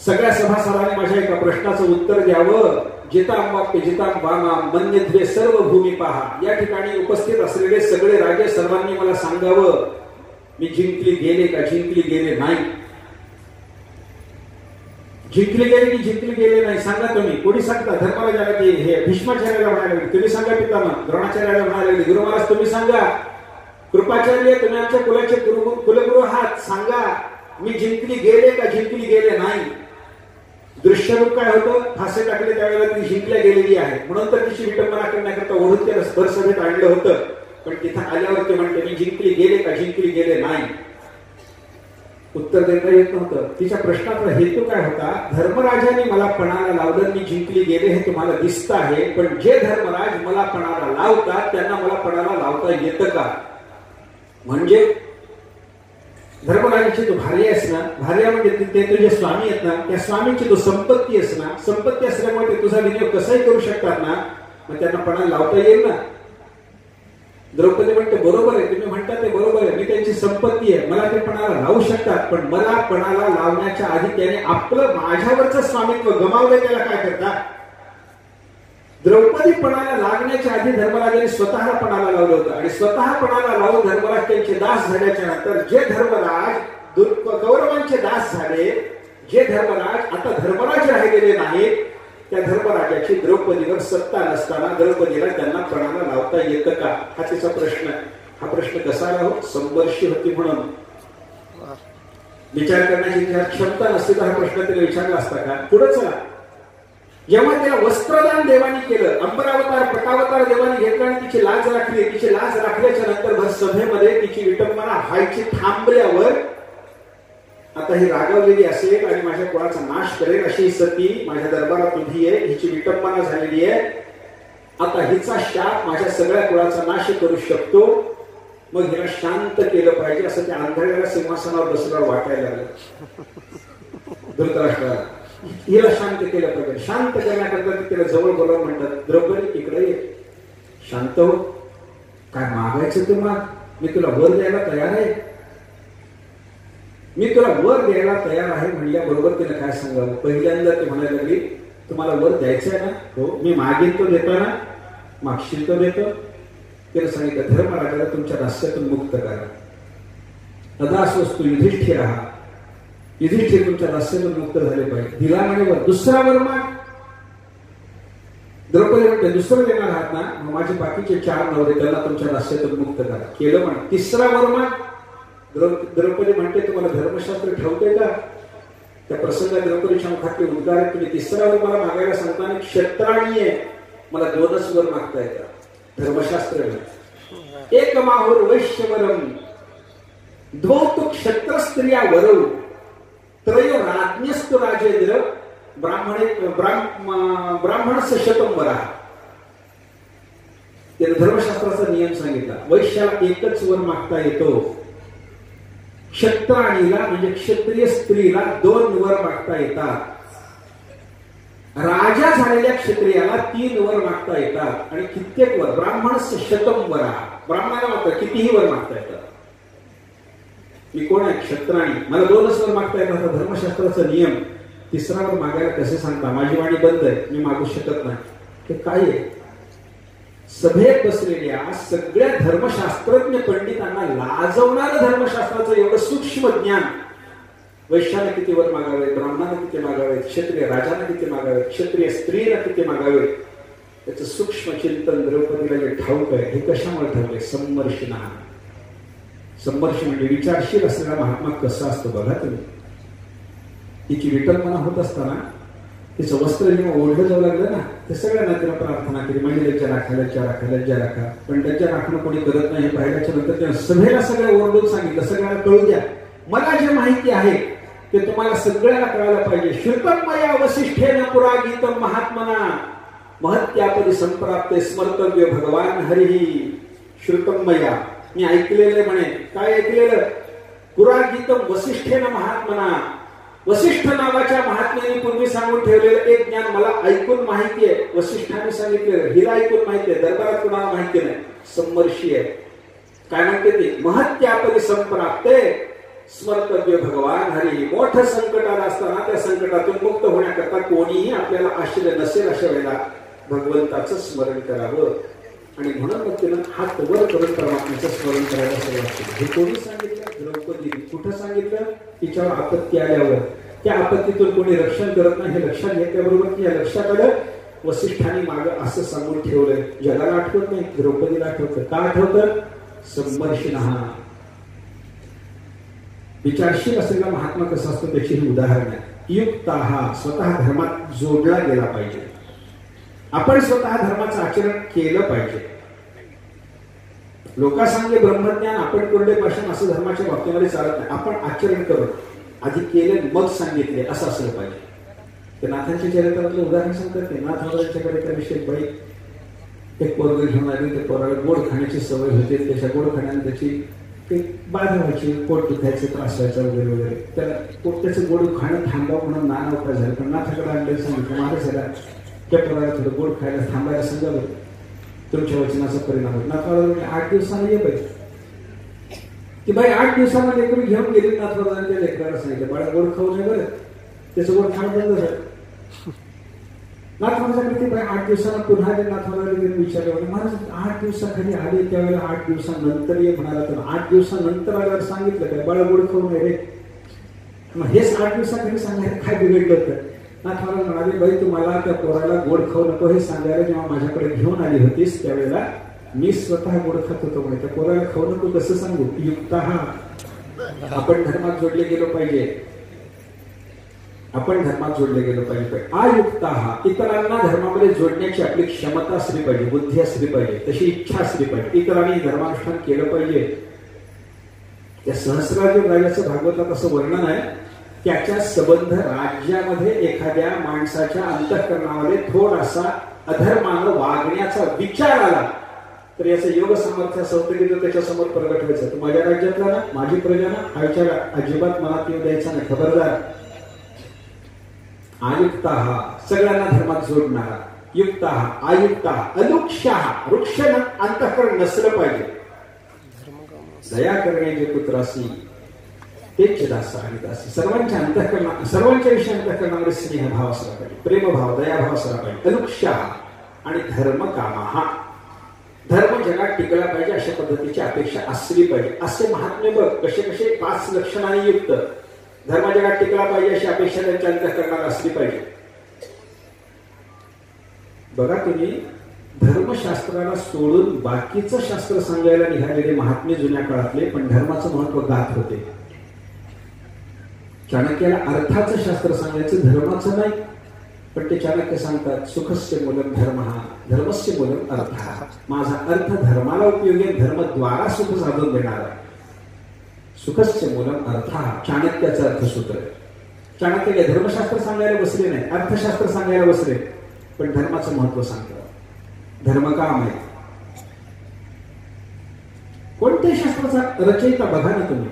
सगळ्या सभासदांनी माझ्या एका प्रश्नाचं उत्तर द्यावं. जिताम वाक्य जिताम वामा मन्यध्वे सर्व भूमी पहा. या ठिकाणी उपस्थित असलेले सगळे राजे सर्वांनी मला सांगावं, मी जिंकली गेले का जिंकली गेले नाही. जिंकली गेले की जिंकली गेले नाही सांगा तुम्ही. कोणी सांगता? धर्मराजाला की हे भीष्माचार्याला म्हणायला लागले, तुम्ही सांगा. पितामह द्रोणाचार्याला म्हणायला लागले, गुरु महाराज तुम्ही सांगा. कृपाचार्य तुम्ही आमच्या कुलाचे कुलगुरू आहात, सांगा मी जिंकली गेले का जिंकली गेले नाही. दृश्यरूप काय होतं? फासे टाकले त्यावेळेला ती जिंकल्या गेलेली आहे म्हणून तर तिची विटंबना करण्याकरता ओढून त्याला स्पर्शभेट आणलं होतं. पण तिथं आल्यावर ते म्हणते, मी जिंकली गेले का जिंकली गेले नाही. उत्तर देता येत नव्हतं. तिच्या प्रश्नाचा हेतू काय होता? धर्मराजाने मला पणाला लावलं, मी जिंकली गेले हे तुम्हाला दिसतं आहे, पण जे धर्मराज मला पणाला लावतात त्यांना मला पणाला लावता येतं का? म्हणजे धर्मराजाची तू भार्या आहेस ना, भार्या म्हणजे ते तुझे स्वामी आहेत ना, त्या स्वामींची तू संपत्ती आहेस ना, संपत्ती असल्यामुळे ते तुझा विनियोग कसाही करू शकतात ना, मग त्यांना पणाला लावता येईल ना. द्रौपदी म्हणते, बरोबर आहे तुम्ही म्हणता ते बरोबर आहे, मी त्यांची संपत्ती आहे, मला ते पणाला लावू शकतात, पण मला पणाला लावण्याच्या आधी त्याने आपलं माझ्यावरचं स्वामित्व गमावलं, त्याला काय करता? द्रौपदी पणाला लागण्याच्या आधी धर्मराजाने स्वतः पणाला लावलं होतं आणि स्वतः पणाला लावून धर्मराज त्यांचे दास झाल्याच्या नंतर जे धर्मराज कौरवांचे दास झाले, जे धर्मराज आता धर्मराज राहिलेले नाहीत, त्या धर्मराजाची द्रौपदीवर सत्ता नसताना द्रौपदीला त्यांना पणाला लावता येतं का? हा तिचा प्रश्न. हा प्रश्न कसा आला हो? संवर्षी होती म्हणून. विचार करण्याची क्षमता नसते तर हा प्रश्न तिला विचारला असता का? पुढे चला. जेव्हा तिला वस्त्रदान देवानी केलं, अंबरावतार पटावतार देवानी घेतला आणि तिची लाज राखली, तिची लाज राखल्याच्या नंतर भर सभेमध्ये तिची विटंबना व्हायची थांबल्यावर आता ही रागवलेली असेल आणि माझ्या कुळाचा नाश करेल अशी सती माझ्या दरबारात उभी आहे, हिची विटंबना झालेली आहे, आता हिचा शाप माझ्या सगळ्या कुळाचा नाश करू शकतो, मग हिला शांत केलं पाहिजे असं त्या आंधळ्याला सिंहासनावर बसल्यावर वाटायला लागलं. धृतराष्ट्राला हिला शांत केलं पाहिजे. शांत करण्याकरता तिला जवळ बोलावून म्हणतात, द्रौपदी इकडे ये, शांत हो, काय मागायचं ते माग, मी तुला वर द्यायला तयार आहे, मी तुला वर द्यायला तयार आहे म्हणल्याबरोबर तिला काय सांगावं? पहिल्यांदा ते म्हणायला लागली, तुम्हाला वर द्यायचंय ना? हो, मी मागेन तो देतो ना, मागशील तो देतो. तिला सांगितलं, धर्मराजाला तुमच्या दास्यातून मुक्त करा, अदास वस्तू युधिष्ठिर आहात, युधिष्ठिर तुमच्या दास्यातून मुक्त झाले पाहिजे. दिला म्हणे वर, दुसरा वर माग. द्रौपदी म्हणते, दुसरं देणार आहात ना, मग माझे बाकीचे 4 नवरे त्यांना तुमच्या दास्यातून मुक्त करा. केलं म्हण. तिसरा वर माग. द्रौपदी म्हणते, तुम्हाला धर्मशास्त्र ठेवते का? त्या प्रसंगात द्रौपदीच्या मुखातले उद्गार आहेत, तुम्ही तिसरा वर मला मागायला सांगता आणि क्षत्राणी आहे, मला 2च वर मागता येतात. धर्मशास्त्र एक माहुर वैश्यवरम द्वौ तु क्षत्र स्त्रिया वरौ त्रयो राज्ञस्तु राजेंद्र ब्राह्मणस्य शतम वरा. त्याने धर्मशास्त्राचा नियम सांगितला. वैश्याला एकच वर मागता येतो, क्षत्राणीला म्हणजे क्षत्रिय स्त्रीला 2 वर मागता येतात, राजा झालेल्या क्षत्रियाला 3 वर मागता येतात आणि कित्येक वर. ब्राह्मणस्य शतम वरा, ब्राह्मणाला मात्र कितीही वर मागता येतात. मी कोण आहे? क्षत्राणी, मला 2च वर मागता येतात. हा धर्मशास्त्राचा नियम. तिसरा वर मागायला कसे सांगता? माझी वाणी बंद आहे, मी मागू शकत नाही. हे काय आहे? सभेत बसलेल्या सगळ्या धर्मशास्त्रज्ञ पंडितांना लाजवणारं धर्मशास्त्राचं एवढं सूक्ष्म ज्ञान. वैश्याला किती वर मागावे, ब्राह्मणाला किती मागावे, क्षत्रिय राजाला किती मागावे, क्षत्रिय स्त्रीला किती मागावे, त्याचं सूक्ष्म चिंतन द्रौपदीला जे ठाऊक आहे. हे कशामुळे ठाऊक आहे? संमर्षिणा. संमर्ष म्हणजे विचारशील असलेला महात्मा कसा असतो बघा तुम्ही. तिची विटंबना होत असताना तिचं वस्त्र जेव्हा ओढलं जाऊ लागलं ना, ते सगळ्यांना तिला प्रार्थना केली, माझी लज्जा राखा, लज्जा राखा, लज्जा राखा. पण लज्जा राखणं कोणी करत नाही हे पाहिल्याच्या नंतर त्या सभेला सगळं ओरडून सांगितलं, सगळ्यांना कळू द्या, मला जे माहिती आहे ते तुम्हाला सगळ्याला कळायला पाहिजे. श्रुतमया वसिष्ठेन पुरा गीतम महात्मना महत्यापदी संप्राप्ते स्मर्तव्य भगवान हरिही. श्रुतमया मी ऐकलेलं म्हणे. काय ऐकलेलं? पुरा गीतम वसिष्ठेन महात्मना. वसिष्ठ नावाच्या महात्म्याने पूर्वी सांगून ठेवलेलं एक ज्ञान मला ऐकून माहिती आहे. वसिष्ठाने सांगितलेलं हिला ऐकून माहिती आहे, दरबारात कुणाला माहिती नाही. समर्षी आहे. काय म्हणते ते? महत्यापदी संप्राप्ते स्मर्तव्य भगवान हरी. मोठं संकट आलं असताना त्या संकटातून मुक्त होण्याकरता कोणीही आपल्याला आश्रय नसेल अशा वेळेला भगवंताचं स्मरण करावं. आणि म्हणून मग तिनं हात वर करून परमात्म्याचं स्मरण करायला सुरुवात केली. हे कोणी सांगितलं? द्रौपदीने. कुठं सांगितलं? तिच्यावर आपत्ती आल्यावर. त्या आपत्तीतून कोणी रक्षण करत नाही हे लक्षात घेतल्याबरोबर या लक्षात आलं वसिष्ठाने मागं असं सांगून ठेवलंय. जगाला आठवत नाही, द्रौपदीला आठवतं. का आठवतं? समर्षिणः. विचारशील असलेला महात्मा कसा असतो त्याची ही उदाहरण आहे. युक्ताः स्वतः धर्मात जोडला गेला पाहिजे. आपण स्वतः धर्माचं आचरण केलं पाहिजे. लोकांसांगे ब्रह्मज्ञान आपण कोरडे भाषण असं धर्माच्या बाबतीमध्ये चालत नाही. आपण आचरण करून आधी केले मग सांगितले असं असलं पाहिजे. ते नाथांच्या चरित्रातलं उदाहरण सांगतात ते. नाथ महाराजांच्याकडे त्या विषयी बाई एक पोरग घेऊन आली. त्या पोराला गोड खाण्याची सवय होती. त्याच्या गोड खाण्याने त्याची ते बाधा व्हायची, पोट दुखायचे, त्रास व्हायचा वगैरे वगैरे. त्याला त्याचं गोड खाणं थांबावं म्हणून नाना उपाय झाला. पण नाथाकडे आणले सांगितलं महाराजाला त्या पोराला थोडं गोड खायला थांबायला सांगावं, तुमच्या वचनाचा परिणाम होईल. नाथवाला 8 दिवसांनी ये पाहिजे. ती बाई 8 दिवसांना लेकरून घेऊन गेली. नाथवाला त्या लेकराला सांगितलं बाळा गोड खाऊ नये बरं. त्याचं गोड खाणं बंद झालं. नाथवाला ती बाई 8 दिवसांना पुन्हा ते नाथवाला विचारलं महाराज 8 दिवसाखाली आले त्यावेळेला 8 दिवसानंतर ये म्हणाला. तर 8 दिवसानंतर आल्यावर सांगितलं काय बाळा गोड खाऊ नये रे. मग हेच 8 दिवसाखाली सांगायला काय बिघडलं होतं? नाथवाला म्हणाले बाई तुम्हाला त्या पोराला गोड खाऊ नको हे सांगायला जेव्हा माझ्याकडे घेऊन आली होतीस त्यावेळेला मी स्वतः गोड खात होतो म्हणे. त्या पोराला खाऊ नको कसं सांगू? युक्ताः. आपण धर्मात जोडले गेलो पाहिजे. आपण धर्मात जोडले गेलो पाहिजे. आयुक्ताः. इतरांना धर्मामध्ये जोडण्याची आपली क्षमता असली पाहिजे, बुद्धी असली पाहिजे, तशी इच्छा असली पाहिजे. इतरांनी धर्मानुष्ठान केलं पाहिजे. या सहस्रार्जुन राजाचं भागवतात असं वर्णन आहे. त्याच्या संबंध राज्यामध्ये एखाद्या माणसाच्या अंतःकरणामध्ये थोडासा अधर्मानं वागण्याचा विचार आला तर याचं योग सामर्थ्य सौतगीत त्याच्या समोर प्रगट व्हायचं. तर माझ्या राज्यातला ना माझी प्रजा ना हा विचार अजिबात मनात येऊ द्यायचा नाही. खबरदार. आयुक्ताः. सगळ्यांना धर्मात जोडणारा. युक्ताः. आयुक्ताः. अलुक्षाः. वृक्ष अंतःकरण नसलं पाहिजे. दया करण्याचे पुत्रासी तेच दास आणि दासी. सर्वांच्या अंतःकरणा सर्वांच्या विषयी अंतःकरणामध्ये स्नेहभाव असला पाहिजे, प्रेमभाव, दयाभाव असला पाहिजे. अलुक्षाः आणि धर्मकामाः. धर्म जगात टिकला पाहिजे अशा पद्धतीची अपेक्षा असली पाहिजे. असे महात्मे बघ कसे कसे 5 लक्षणांनी युक्त धर्म जगात टिकला पाहिजे अशी अपेक्षा त्यांच्या अंतःकरणाला असली पाहिजे. बघा तुम्ही धर्मशास्त्राला सोडून बाकीचं शास्त्र सांगायला निघालेले महात्मे जुन्या काळातले पण धर्माचं महत्व गात होते. चाणक्याला अर्थाचं शास्त्र सांगायचं, धर्माचं नाही. पण ते चाणक्य सांगतात सुखस्य मूलम धर्म, धर्मस्य मूलम अर्थ. माझा अर्थ धर्माला उपयोगी, धर्मद्वारा सुख साधून देणारा. सुखस्य मूलम अर्थ. चाणक्याचं अर्थसूत्र. चाणक्य धर्मशास्त्र सांगायला बसले नाही, अर्थशास्त्र सांगायला बसले, पण धर्माचं महत्व सांगतात. धर्मकाम आहे. कोणत्या शास्त्राचा रचयिता बघा ना तुम्ही.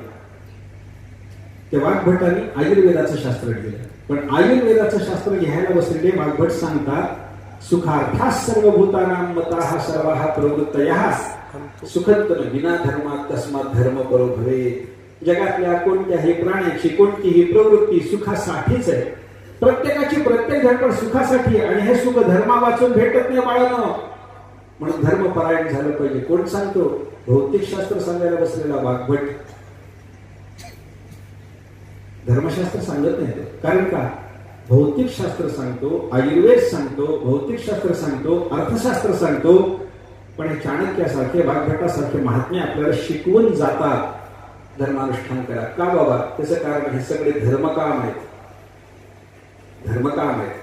ते वाग्भटांनी आयुर्वेदाचं शास्त्र लिहिलं. पण आयुर्वेदाचं शास्त्र लिहायला बसलेले वाग्भट सांगतात सुखार्थाः सर्वभूतानां मताः सर्वाः प्रवृत्तयः सुखंतन विना धर्मात् तस्मात् धर्म परो भवेत्. जगातल्या कोणत्याही प्राण्याची कोणतीही प्रवृत्ती सुखासाठीच आहे. प्रत्येकाची प्रत्येक धडपड सुखासाठी आहे आणि हे सुख धर्मा वाचून भेटत नाही बाळांनो. म्हणून धर्मपरायण झालं पाहिजे. कोण सांगतो? भौतिकशास्त्र सांगायला बसलेला वाग्भट. धर्मशास्त्र सांगत नाही ते. कारण का? भौतिकशास्त्र सांगतो, आयुर्वेद सांगतो, भौतिकशास्त्र सांगतो, अर्थशास्त्र सांगतो. पण हे चाणक्यासारखे वाग्भटासारखे महात्मे आपल्याला शिकवून जातात धर्मानुष्ठान करा. का बाबा? त्याचं कारण हे सगळे धर्मकाम आहेत. धर्मकाम आहेत.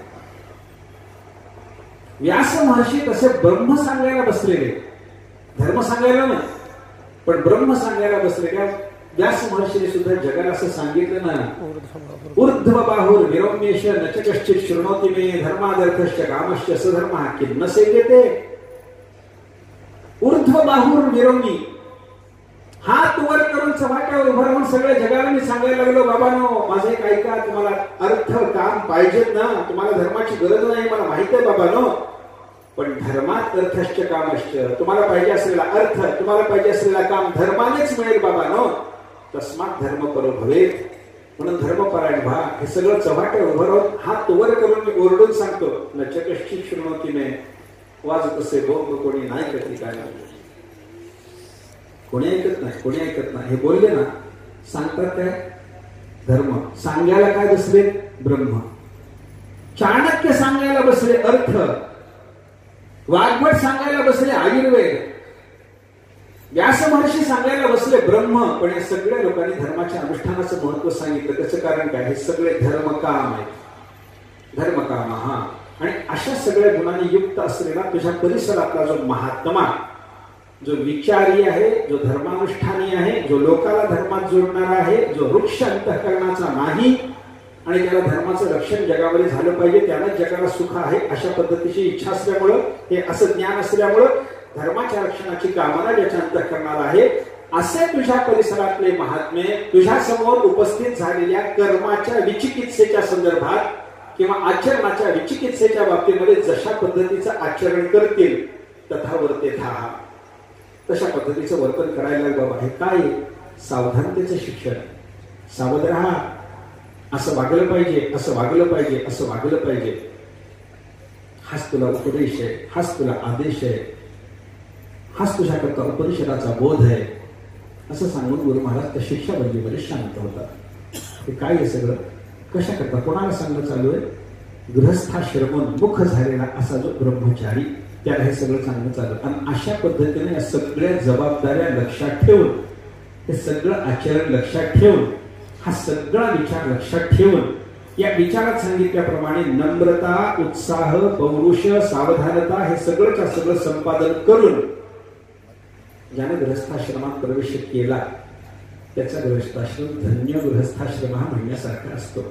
व्यास महर्षी तसे ब्रह्म सांगायला बसलेले, धर्म सांगायला नाही पण ब्रह्म सांगायला बसलेल्या व्यास महर्षीने सुद्धा जगाला असं सांगितलं ना, ऊर्ध्व बाहुर विरम्येश नच कश्चित शृणोति मे धर्मादर्थश्च कामश्च सधर्मः किं न सेव्यते. ऊर्ध्व बाहुर विरम्य, हात वर करून चव्हाट्यावर उभं राहून सगळ्या जगाला मी सांगायला लागलो, बाबांनो माझं एक ऐका, तुम्हाला अर्थ काम पाहिजेत ना, तुम्हाला धर्माची गरज नाही मला माहित आहे बाबांनो, पण धर्मात अर्थश्च कामश्च, तुम्हाला पाहिजे असलेला अर्थ, तुम्हाला पाहिजे असलेला काम धर्मानेच मिळेल बाबांनो. तस्मात धर्मपरो भवेत, म्हणून धर्मपरायण व्हा. हे सगळं चव्हाट्यावर उभं राहून हात वर करून मी ओरडून सांगतो. नच कश्चित शृणोति मे, वाजत असे बोंब कोणी नाही कधी काय, कोणी ऐकत नाही, कोणी ऐकत नाही. हे बोलले ना, सांगतात काय धर्म, सांगायला काय बसले ब्रह्म, चाणक्य सांगायला बसले अर्थ, वाग्भट सांगायला बसले आयुर्वेद, व्यास महर्षी सांगायला बसले ब्रह्म. पण या सगळ्या लोकांनी धर्माच्या अनुष्ठानाचं महत्व सांगितलं. त्याचं कारण काय, हे सगळे धर्मकाम आहेत, धर्मकाम. हा, आणि अशा सगळ्या गुणांनी युक्त असलेला तुझ्या परिसरातला जो महात्मा, जो विचारी आहे, जो धर्मानुष्ठानी आहे, जो लोकाला धर्मात जोडणारा आहे, जो वृक्ष अंतःकरणाचा नाही आणि त्याला धर्माचं रक्षण जगामध्ये झालं पाहिजे, त्यालाच जगाला सुख आहे, अशा पद्धतीची इच्छा असल्यामुळं, हे असं ज्ञान असल्यामुळं धर्माच्या रक्षणाची कामना ज्याच्या अंतःकरणाला आहे, असे तुझ्या परिसरातले महात्मे तुझ्या समोर उपस्थित झालेल्या कर्माच्या विचिकित्सेच्या संदर्भात किंवा आचरणाच्या विचिकित्सेच्या बाबतीमध्ये जशा पद्धतीचं आचरण करतील तथा वर्तेथा, तशा पद्धतीचं वर्तन करायला बाबा. हे काय, सावधानतेचं शिक्षण. सावध राहा, असं वागलं पाहिजे, असं वागलं पाहिजे, असं वागलं पाहिजे. हाच तुला उपदेश आहे, हाच तुला आदेश आहे, हाच तुझ्याकरता उपनिषदाचा बोध आहे, असं सांगून गुरु महाराज त्या शिक्षाबंदीमध्ये शांत होतात. हे काय आहे सगळं, कशा करता, कोणाला सांगणं चालू आहे, गृहस्थाश्रमोन्मुख झालेला असा जो ब्रह्मचारी, त्याला हे सगळं सांगणं चालू. आणि अशा पद्धतीने या सगळ्या जबाबदाऱ्या लक्षात ठेवून, हे सगळं आचरण लक्षात ठेवून, हा सगळा विचार लक्षात ठेवून, या विचारात सांगितल्याप्रमाणे नम्रता, उत्साह, पौरुष, सावधानता हे सगळंच्या सगळं संपादन करून ज्याने गृहस्थाश्रमात प्रवेश केला त्याचा गृहस्थाश्रम धन्य गृहस्थाश्रम हा म्हणण्यासारखा असतो.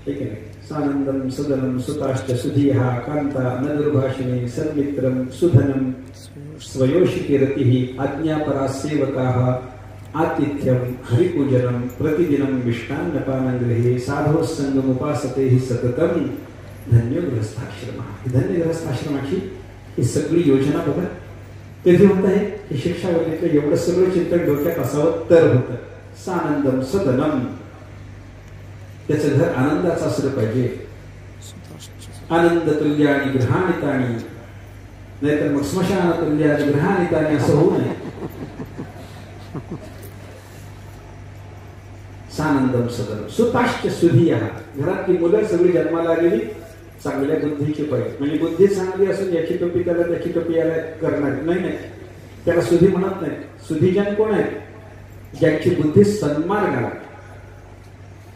ठीक आहे. सानंदम सुदनम सुताश्च सुधीहा कांता न दुर्भाषिणी सन्मित्रम सुधनम स्वयोषिकी रतिः आज्ञापरा सेवकाः आतिथ्यम हरिपूजनम प्रतिदिनम मिष्टान्नपानं गृहे साधो संगमुपासते हि सततम धन्य गृहस्थाश्रम. धन्य गृहस्थाश्रमाची ही सगळी योजना बघा कधी होत आहे. ही शिक्षावलीतलं एवढं सगळं चिंतन डोक्यात असावं तर होतं. सानंदम सदनम, त्याचं घर आनंदाचं असलं पाहिजे. आनंद तुल्य आणि ग्रहानितानी, नाहीतर मग स्मशान तुल्य आणि ग्रहानितानी असं होऊ नये. सानंदम सदनम सुताश्च सुधीया, घरातली मुलं सगळी जन्माला आलेली चांगल्या बुद्धीची पाहिजे. म्हणजे बुद्धी चांगली असून याची टोपी त्याला त्याची टोपी याला करणार नाही, त्याला सुधी म्हणत नाही. सुधीजन कोण आहे, ज्यांची बुद्धी सन्मार्गाला.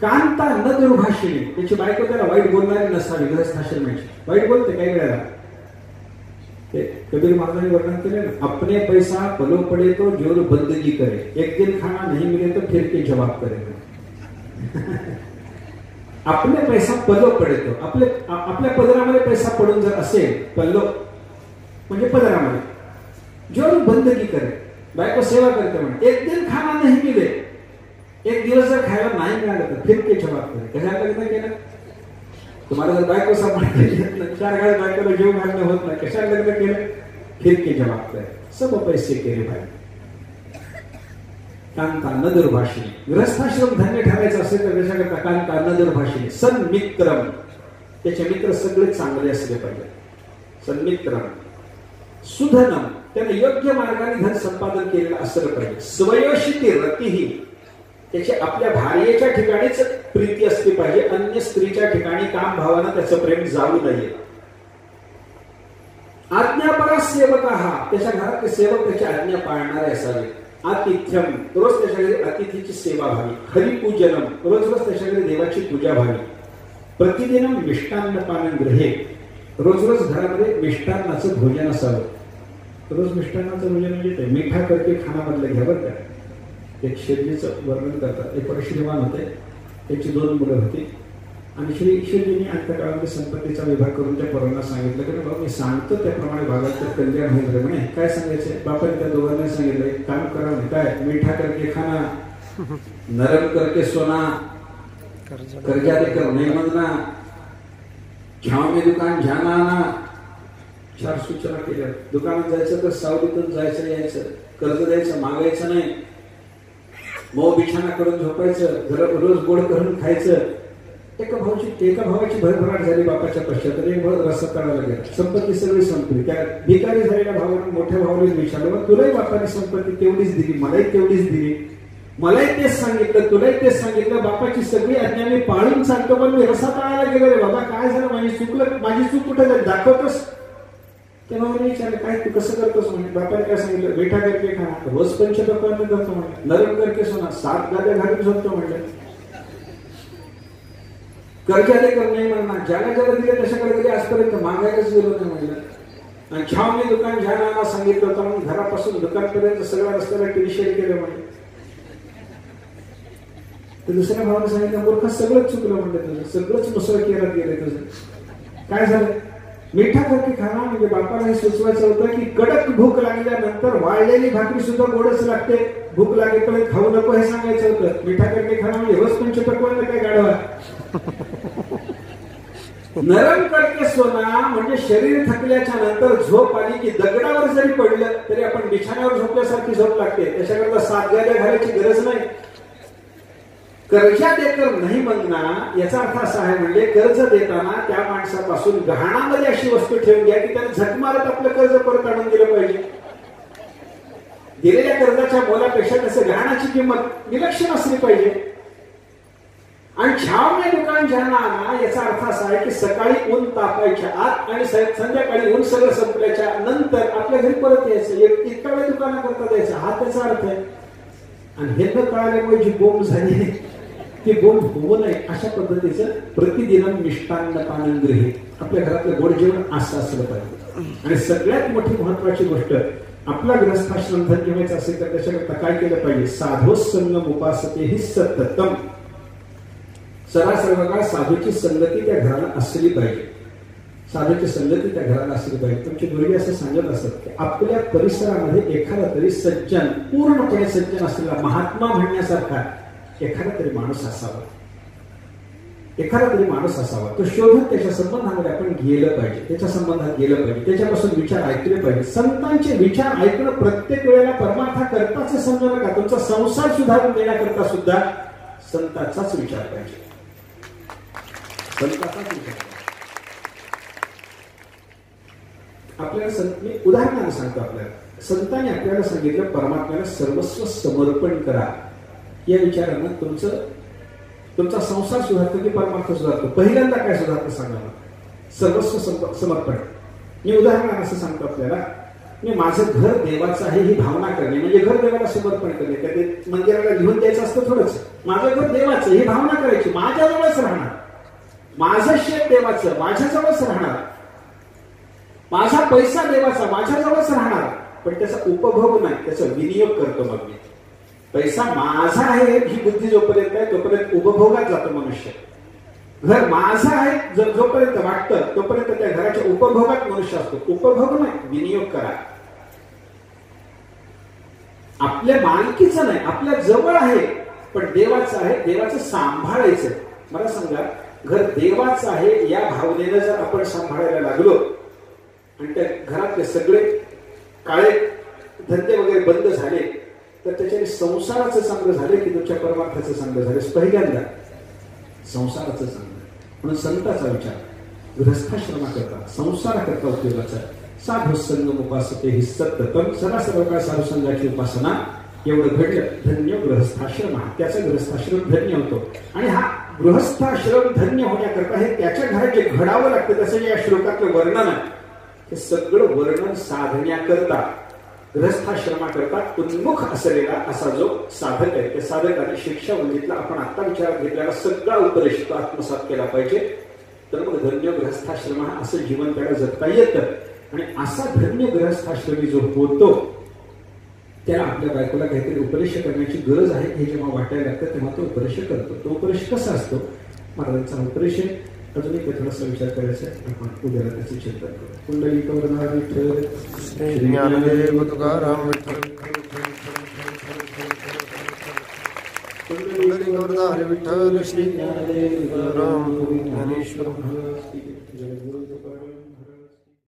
कांता न दुर्भाषिणी, त्याची बायको त्याला वाईट बोलणारी नसावी. गृहस्थाश्रमाची वाईट बोलते काही वेळेला. ते कबीर महाराजांनी वर्णन केले ना, अपने पैसा पलो पडे तो जोर बंदगी करे, एक दिन खाना नहीं मिले तो फिर के जवाब करे. आपले पैसा पलो पडतो, आपल्या पदरामध्ये पैसा पडून जर असेल, पल्लो म्हणजे पदरामध्ये, जोर बंदगी करे, बायको सेवा करते म्हणे. एक दिन खाना नाही मिले, एक दिवस जर खायला नाही मिळालं तर फिर के जवाब करे. कशाला लग्न केलं, तुम्हाला जर बायको सांभाळता 4 घास बायकोला जीव घालणं होत नाही, कशाला लग्न केलं, फिर के जवाब करे. सब पैसे केले भाई. कांता न दुर्भाषिणी, गृहस्थाश्रम धन्य ठरायचं असेल तर त्याच्याकरता कांता न दुर्भाषिणी. सन्मित्रम, त्याचे मित्र सगळे चांगले असले पाहिजे. सन्मित्रम सुधनम, त्याने योग्य मार्गाने धन संपादन केलेलं असलं पाहिजे. स्वयोषिकी रतिही, त्याची आपल्या भार्येच्या ठिकाणीच प्रीती असली पाहिजे, अन्य स्त्रीच्या ठिकाणी काम भावानं त्याचं प्रेम जाऊ नये. आज्ञापरा सेवकाः, त्याच्या घरातले सेवक त्याची आज्ञा पाळणारे असावे. आतिथ्यम, रोज त्याच्या घरी अतिथीची सेवा व्हावी. हरिपूजनम, रोज रोज त्याच्या घरी देवाची पूजा व्हावी. प्रतिदिनम मिष्टान्नपानं गृहे, रोज रोज घरामध्ये मिष्टान्नाचं भोजन असावं. रोज मिष्टान्नाचं भोजन म्हणजे ते मीठा करके खाना बदल घ्या बरं का. एक शिर्डीचं वर्णन करतात. एक श्रीमान होते, त्याची 2 मुलं होती आणि शिर्डीने अंतकाळामध्ये संपत्तीचा विभाग करून त्या पोरांना सांगितलं की बाबा मी सांगतो त्याप्रमाणे भागात तर कल्याण होईल रे म्हणे. काय सांगायचे? बापाने त्या दोघांनी सांगितलं एक काम करा म्हणे. काय? मीठा करके खाना, नरम करके सोना, कर्जा देकर नहीं मांगना, छाव में दुकान जाना आना. 4 सूचना केल्या. दुकानात जायचं तर सावलीतून जायचं यायचं, कर्ज द्यायचं मागायचं नाही, मऊ बिछाना करून झोपायचं, रोज गोड करून खायचं. एका भावाची भरभराट झाली बापाच्या पश्चात. एक भाव रस्ता काढायला गेला, संपत्ती सगळी संपली. त्या भिकारी झालेल्या भावाने मोठ्या भावाने विचारलं मग तुलाही बापाने संपत्ती तेवढीच दिली, मलाही तेवढीच दिली, मलाही तेच सांगितलं, तुलाही तेच सांगितलं, बापाची सगळी आज्ञा मी पाळून चालतो, पण मी रस्ता काढायला गेलो रे बाबा, काय झालं? माझी चूक कुठे झाली दाखवतोस? तेव्हा मी विचारलं काय तू कसं करतोस? म्हणे बापाने काय सांगितलं? मीठा करके खाना, रोज पंचपक्वान्न करतो म्हणे, नरम करके सोना, 7 गाद्या घालून झोपतो म्हणलं, कर्जा देकर नाही म्हणणार, ज्याला दिले त्याच्याकडे गेले आजपर्यंत मागायलाच गेलो नाही म्हणलं. आणि छाव मी दुकान जाणार सांगितलं होतं म्हणून घरापासून दुकानपर्यंत सगळ्या रस्त्याला टीशर्ट केलं म्हणजे. तर दुसऱ्या भावाने सांगितलं मूर्ख सगळंच चुकलं म्हणलं, तुझं सगळंच मुसळ केलं गेलं तुझं. काय झालं? मीठा करके खाना म्हणजे बापाला हे सुचवायचं होतं की कडक भूक लागल्यानंतर वाळलेली भाकरी सुद्धा गोडच लागते, भूक लागेपर्यंत खाऊ नको हे सांगायचं होतं. मीठा करके खाना म्हणजे रोज पंचपक्वान्न काय गाढवा. नरम करके सोना म्हणजे शरीर थकल्याच्या नंतर झोप आली की दगडावर जरी पडलं तरी आपण बिछाण्यावर झोपल्यासारखी झोप लागते, त्याच्याकरता 7 गाद्या घालायची गरज नाही. कर्जा देकर नाही मांगना याचा अर्थ असा आहे म्हणजे कर्ज देताना त्या माणसापासून गहाणामध्ये अशी वस्तू ठेवून घ्या की त्याने झक मारत आपलं कर्ज परत आणून दिलं पाहिजे. दिलेल्या कर्जाच्या मोलापेक्षा त्याचं गहाणाची किंमत विलक्षण असली पाहिजे. आणि छाव में दुकान जाना याचा अर्थ असा आहे की सकाळी ऊन तापायच्या आत आणि संध्याकाळी ऊन सगळं संपल्याच्या नंतर आपल्या घरी परत यायचं, इतका वेळ दुकाना करता द्यायचा, हा त्याचा अर्थ आहे. आणि हे न कळाल्यामुळे जी बोंब झाली ती बोंब होऊ नये अशा पद्धतीचं प्रतिदिन मिष्टान्न पानन गृहे आपल्या घरातलं गोड जेवण असं असलं पाहिजे. आणि सगळ्यात मोठी महत्वाची गोष्ट आपला गृहस्थाश्रम धन्य व्हायचा असेल तर त्याच्याकरता काय केलं पाहिजे? साधो संगम उपासते ही सततम. सर्व साधूची संगती त्या घराला असली पाहिजे, साधूची संगती त्या घराला असली पाहिजे. तुमची गुरुजी असं सांगत असत की आपल्या परिसरामध्ये एखादा तरी सज्जन, पूर्णपणे सज्जन असलेला महात्मा म्हणण्यासारखा एखादा तरी माणूस असावा, एखादा तरी माणूस असावा. तो शोधून त्याच्या संबंधामध्ये आपण गेलं पाहिजे, त्याच्या संबंधात गेलं पाहिजे, त्याच्यापासून विचार ऐकले पाहिजे. संतांचे विचार ऐकणं प्रत्येक वेळेला परमार्थाकरताच समजू नका, तुमचा संसार सुधारून देण्याकरता सुद्धा संतांचाच विचार पाहिजे, संतांचाच विचार. आपल्याला मी उदाहरणाने सांगतो, आपल्याला संतांनी आपल्याला सांगितलं परमात्म्याला सर्वस्व समर्पण करा. या विचारानं तुमचा संसार सुधारतो की परमार्थ सुधारतो? पहिल्यांदा काय सुधारतं सांगा? सर्वस्व समर्पण. मी उदाहरणाने असं सांगतो आपल्याला, मी माझं घर देवाचं आहे ही भावना करणे म्हणजे घर देवाला समर्पण करणे. त्या मंदिराला घेऊन द्यायचं असतं थोडंच. माझं घर देवाचं ही भावना करायची, माझ्याजवळच राहणार, माझं शेत देवाचं माझ्याजवळच राहणार, माझा पैसा देवाचा माझ्याजवळच राहणार, पण त्याचा उपभोग नाही, त्याचा विनियोग करतो. मग मी पैसा माझा आहे ही बुद्धी जोपर्यंत आहे तोपर्यंत उपभोगात जातो मनुष्य. घर माझा आहे जोपर्यंत वाटतं तोपर्यंत त्या घराच्या उपभोगात मनुष्य असतो. उपभोग नाही, विनियोग करा. आपल्या मालकीचं नाही, आपल्या जवळ आहे पण देवाचं आहे, देवाचं सांभाळायचं. मला सांगा, घर देवाचं आहे या भावनेनं जर आपण सांभाळायला लागलो आणि त्या घरातले सगळे काळे धंदे वगैरे बंद झाले तर त्याच्याने संसाराचं चांगलं झाले की तुमच्या परमार्थाचं चांगलं झाले? पहिल्यांदा संसाराचं चांगलं. म्हणून संताचा विचार गृहस्थाश्रमा करता, संसारा करता उपयोगाचा. साधू संगम उपासते ही सततम. सर्व काळ साधू संघाची उपासना. एवढं घडलं धन्य गृहस्थाश्रम, त्याचा गृहस्थाश्रम धन्य होतो. आणि हा गृहस्थाश्रम धन्य होण्याकरता हे त्याच्या घरात जे घडावं लागतं त्याचं जे या श्लोकातलं वर्णन आहे ते सगळं वर्णन साधण्याकरता गृहस्थाश्रमाकरता उन्मुख असलेला असा जो साधक आहे त्या साधकाने शिक्षावंतीतला आपण आता विचारात घेतलेला सगळा उपदेश तो आत्मसात केला पाहिजे. तर मग धन्य गृहस्थाश्रम हा असं जीवन त्याला जगता येतं. आणि असा धन्य गृहस्थाश्रमी जो होतो त्याला आपल्या बायकोला काहीतरी उपदेश करण्याची गरज आहे हे जेव्हा वाटायला लागतं तेव्हा तो उपदेश करतो. तो उपदेश कसा असतो? महाराजांचा उपदेश आहे. अजून एक थोडासा विचार करायचा आहे. आपण उद्याला त्याचे चिंतन करू. कुंडलिक वरदान विठ्ठल श्री ज्ञानदेव तुकाराम विठ्ठल. कुंडलिक वरदान विठ्ठल. श्री ज्ञानदेव तुकाराम ज्ञानेश्वर.